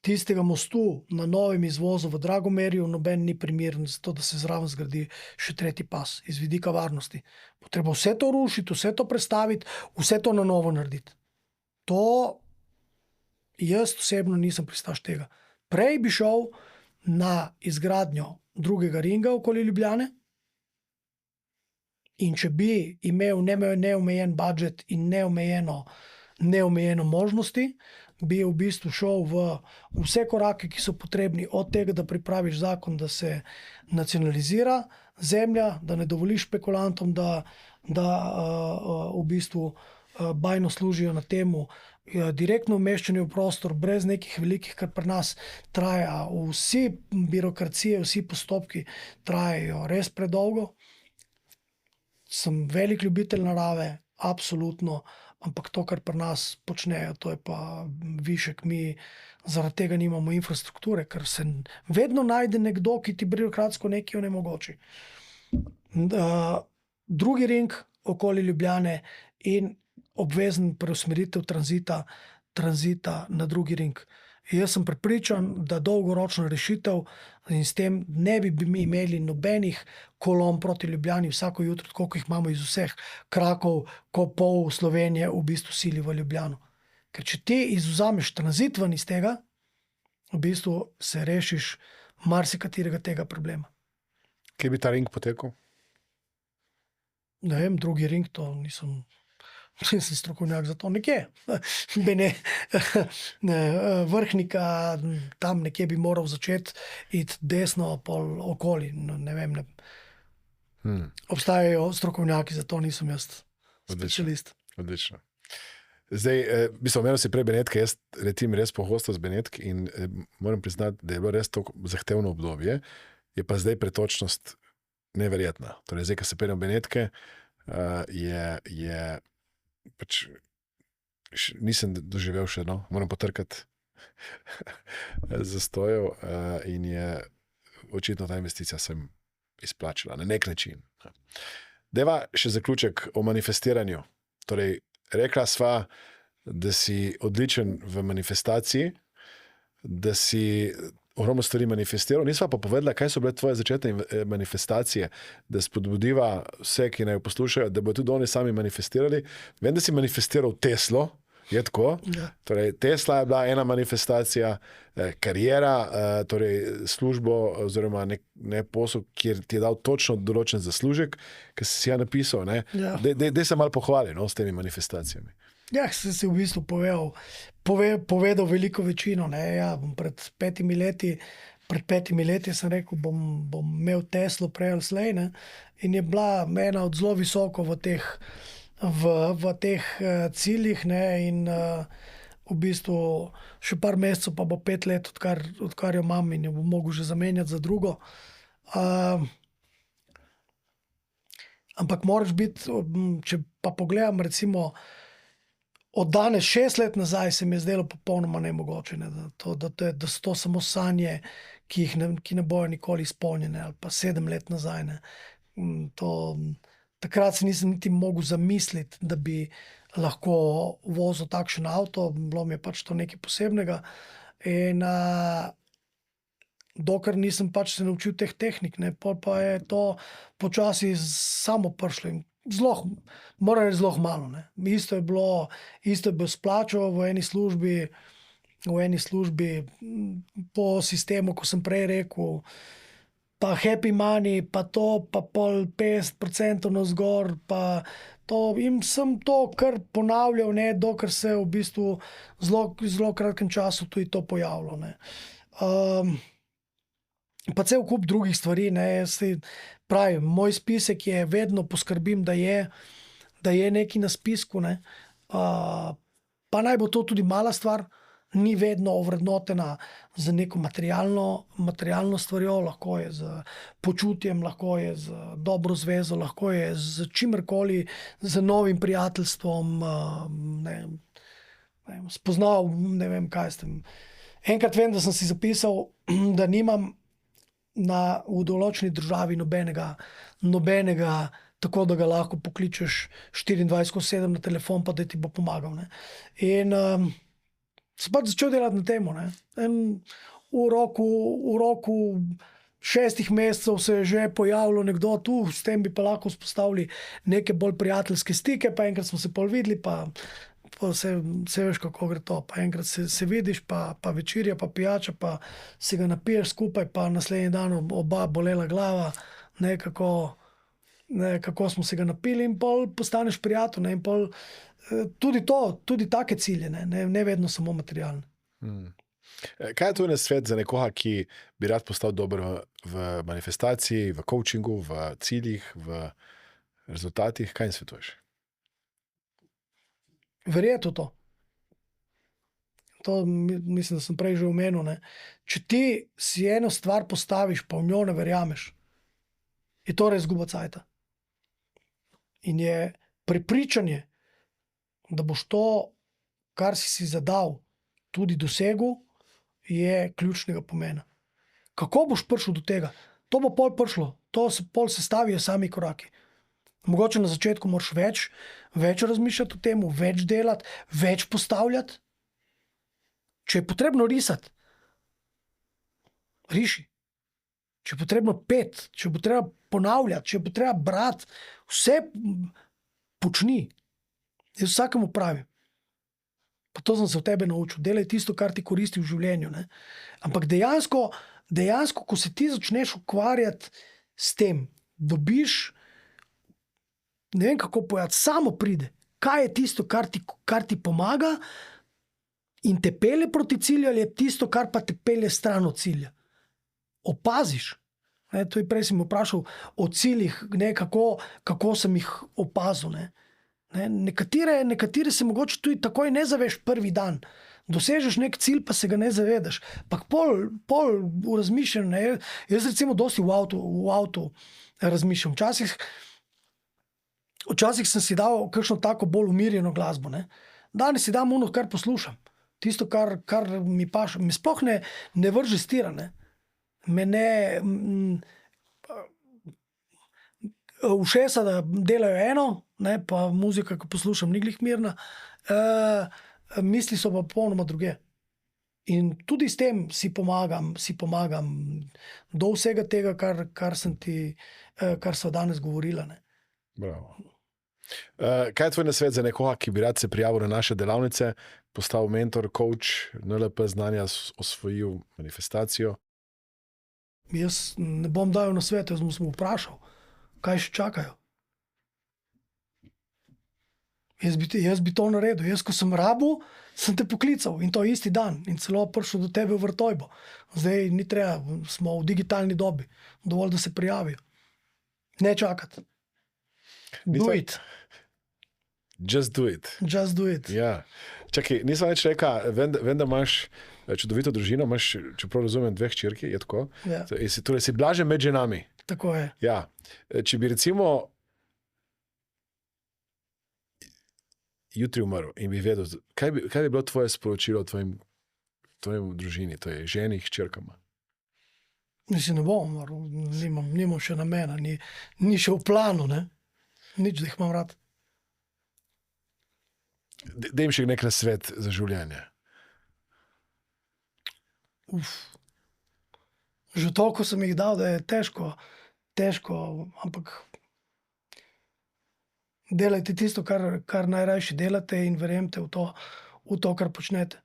tistega mostu na novem izvozu v Dragomerju, noben ni primeren za to, da se zraven zgradi še tretji pas iz vidika varnosti. Potreba vse to rušiti, vse to prestaviti, vse to na novo narediti. To jaz osebno nisem pristaš tega. Prej bi šel na izgradnjo drugega ringa okoli Ljubljane in če bi imel neomejen budžet in neomejeno možnosti, bi v bistvu šel v vse korake, ki so potrebni, od tega, da pripraviš zakon, da se nacionalizira zemlja, da ne dovoliš špekulantom, da v bistvu bajno služijo na temu, direktno umeščanje v prostor, brez nekih velikih, kar pri nas traja. Vsi birokracije, vsi postopki trajajo res predolgo. Sem velik ljubitelj narave, absolutno, ampak to, kar pri nas počnejo, to je pa višek. Mi zaradi tega nimamo infrastrukture, ker se vedno najde nekdo, ki ti birokratsko nekaj onemogoči. Drugi ring okoli Ljubljane in obvezen preusmeritev tranzita na drugi ring. Jaz sem prepričan, da dolgoročna rešitev in s tem ne bi imeli nobenih kolon proti Ljubljani vsako jutro, koliko jih imamo iz vseh krakov, ko pol Slovenije v bistvu sili v Ljubljano. Ker če ti izvzameš tranzit ven iz tega, v bistvu se rešiš marsikaterega tega problema. Kje bi ta ring potekal? Ne vem, drugi ring, to nisem strokovnjak za to. Nekje. Vrhnika, tam nekje bi moral začeti iti desno pol okoli. Ne vem. Obstajajo strokovnjaki, za to nisem jaz specialist. Odlično. Zdaj, omenil si prej Benetke, jaz letim res pogosto z Benetk in moram priznati, da je bilo res to zahtevno obdobje, je pa zdaj pretočnost neverjetna. Torej, zdaj, ko se peljem Benetke, je pač nisem doživel še, moram potrkati zastojev in je očitno ta investicija sem izplačila na nek način. Deva še zaključek o manifestiranju. Torej, rekla sva, da si odličen v manifestaciji, da si ogromno stvari manifestiral. Nisva pa povedala, kaj so bile tvoje začetne manifestacije, da spodbudiva vse, ki naj jo poslušajo, da bodo tudi oni sami manifestirali. Vem, da si manifestiral Teslo, je tako? Ja. Torej, Tesla je bila ena manifestacija, kariera, torej službo oziroma ne posel, kjer ti je dal točno določen zaslužek, ki si ja napisal. Ja. Dej se malo pohvali s temi manifestacijami. Ja, sem si v bistvu povedal veliko večino. Ja, pred 5 leti sem rekel, bom imel Teslo prej ali slej, in je bila ena od zelo visoko v teh ciljih, in v bistvu še par mesecev pa bo 5 let, odkar jo imam in jo bom mogel že zamenjati za drugo. Ampak moraš biti, če pa pogledam recimo od danes 6 let nazaj, se mi je zdelo popolnoma nemogoče, da so to samo sanje, ki ne bojo nikoli izpolnjene, ali pa 7 let nazaj. Takrat se nisem niti mogel zamisliti, da bi lahko vozil takšen avto, bilo mi je pač to nekaj posebnega. In dokler nisem pač se naučil teh tehnik, pol pa je to počasi samo prišlo. Moram reči zelo malo. Isto je bilo splačo v eni službi po sistemu, ko sem prej rekel, pa happy money, pa to, pa pol 50% navzgor, pa to. In sem to kar ponavljal, dokler se v bistvu zelo kratkem času tudi to pojavilo. Pa cel kup drugih stvari. Pravim, moj spisek je vedno poskrbim, da je nekaj na spisku. Pa naj bo to tudi mala stvar, ni vedno ovrednotena z neko materialno stvarjo, lahko je z počutjem, lahko je z dobro zvezo, lahko je z čimerkoli, z novim prijateljstvom, spoznal, ne vem kaj s tem. Enkrat vem, da sem si zapisal, da nimam v določeni državi nobenega tako, da ga lahko pokličeš 24/7 na telefon, pa da ti bo pomagal. Ne. In sem pač začel delati na temo. V roku 6 mesecev se je že pojavilo nekdo tu, s tem bi pa lahko vzpostavili neke bolj prijateljske stike, pa enkrat smo se pol videli, pa se veš, kako gre to. Pa enkrat se vidiš, pa večerja, pa pijača, pa si ga napiješ skupaj, pa naslednji dan oba bolela glava, kako smo se ga napili in pol postaneš prijatelj. In pol tudi take cilje, ne vedno samo materialne. Kaj je to na svet za nekoga, ki bi rad postal dober v manifestaciji, v coachingu, v ciljih, v rezultatih? Kaj jim svetuješ? Verjetno to. To mislim, da sem prej že omenil. Ne. Če ti si eno stvar postaviš, pa v njo ne verjameš, je to res izguba cajta. In je prepričanje, da boš to, kar si zadal, tudi dosegel, je ključnega pomena. Kako boš prišel do tega? To bo pol prišlo. To se pol sestavijo sami koraki. Mogoče na začetku moraš več razmišljati o tem, več delati, več postavljati. Če je potrebno risati, riši. Če je potrebno peti, če je potrebno ponavljati, če je potrebno brati, vse počni. Jaz vsakemu pravim. Pa to sem se od tebe naučil. Delaj tisto, kar ti koristi v življenju. Ne? Ampak dejansko, ko se ti začneš ukvarjati s tem, dobiš, ne vem kako povedati, samo pride. Kaj je tisto, kar ti pomaga in te pelje proti cilju, ali je tisto, kar pa te pelje stran od cilja. Opaziš. Tudi prej si me vprašal o ciljih, kako sem jih opazil. Nekatere se mogoče tudi takoj ne zaveš prvi dan. Dosežeš nek cilj, pa se ga ne zavedaš. Pa pol v razmišljanju. Jaz recimo dosti v avtu razmišljam. Včasih sem si dal kakšno tako bolj umirjeno glasbo. Danes si dam ono, kar poslušam. Tisto, kar mi paše. Me sploh ne vrže stira. Ušesa, da delajo eno, pa muzika, ko poslušam, ni glih mirna, misli so pa popolnoma druge. In tudi s tem si pomagam do vsega tega, kar so danes govorila. Bravo. Kaj je tvoj nasvet za nekoga, ki bi rad se prijavil na naše delavnice, postal mentor, coach, NLP znanja, osvojil manifestacijo? Jaz ne bom dal nasvet, jaz sem vprašal, kaj še čakajo. Jaz bi to naredil. Jaz, ko sem rabil, sem te poklical in to isti dan in celo prišel do tebe v Vrtojbo. Zdaj ni treba, smo v digitalni dobi. Dovolj, da se prijavijo. Ne čakati. Do it. Just do it. Just do it. Ja. Čakaj, nisem več rekel, vem, da imaš čudovito družino, imaš, čeprav razumem, 2 hčerki, je tako? Ja. Torej si blaže med ženami. Tako je. Ja. Če bi recimo jutri umrl in bi vedel, kaj bi bilo tvoje sporočilo tvojim družini, to je ženi, hčerkama? Mislim, ne bom umrl, nimam še namena, ni še v planu, ne? Nič, da jih imam rad. Daj jim še nek nasvet za življenje. Že toliko sem jih dal, da je težko, ampak delajte tisto, kar najrajši delate in verjemite v to, kar počnete.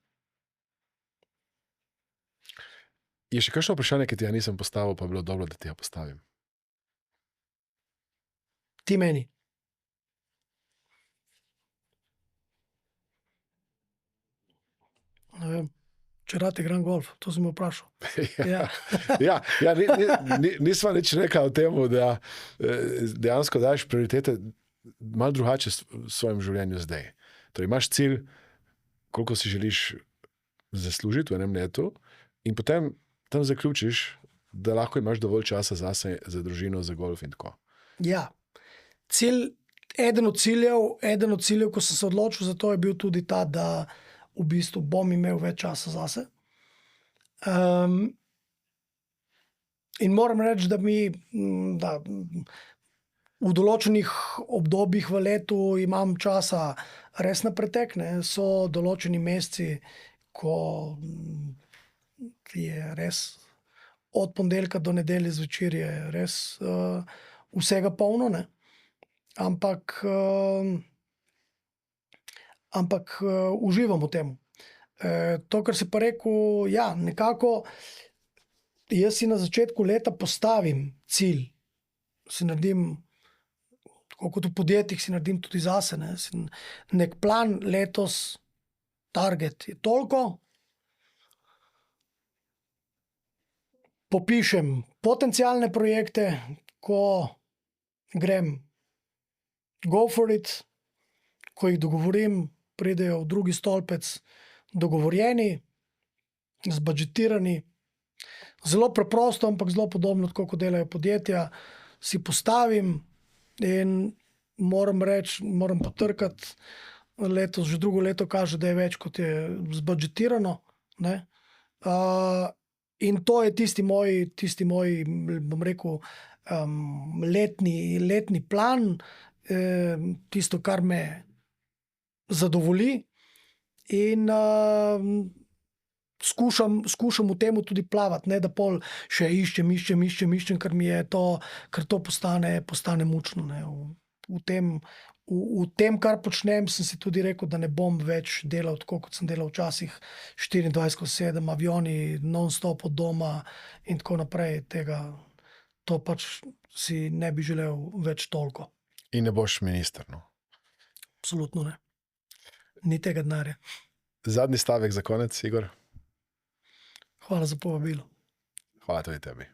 Je še kakšno vprašanje, ki ti ga nisem postavil, pa je bilo dobro, da ti ga postavim? Ti meni. Ne vem, če rad igram golf, to sem me vprašal. Nisva nič rekel o tem, da dejansko daš prioritete malo drugače v svojem življenju zdaj. Torej imaš cilj, koliko si želiš zaslužiti v enem letu in potem tam zaključiš, da lahko imaš dovolj časa zase, za družino, za golf in tako. Ja. Eden od ciljev, ko sem se odločil za to, je bil tudi ta, da v bistvu bom imel več časa zase. In moram reči, da v določenih obdobjih v letu imam časa res na pretek. Ne. So določeni meseci, ko je res od ponedeljka do nedelje zvečer je res vsega polno. Ne. Ampak uživam v tem. To, kar si pa rekel, ja, nekako jaz si na začetku leta postavim cilj. Si naredim, tako kot v podjetjih, si naredim tudi zase. Ne. Nek plan letos, target je toliko. Popišem potencialne projekte, ko grem go for it, ko jih dogovorim, pridejo v drugi stolpec dogovorjeni, zbudžetirani. Zelo preprosto, ampak zelo podobno, kot delajo podjetja. Si postavim in moram reči, moram potrkati, letos že drugo leto kaže, da je več, kot je zbudžetirano. Ne? In to je tisti moj, bom rekel, letni plan, tisto, kar me zadovolji. In skušam v tem tudi plavati, ne da pol še iščem, ker to postane mučno. Ne. V tem, kar počnem, sem si tudi rekel, da ne bom več delal tako, kot sem delal včasih 24/7, avioni, non-stop od doma in tako naprej. To pač si ne bi želel več toliko. In ne boš minister. No? Absolutno ne. Ni tega denarja. Zadnji stavek za konec, Igor. Hvala za povabilo. Hvala tudi tebi.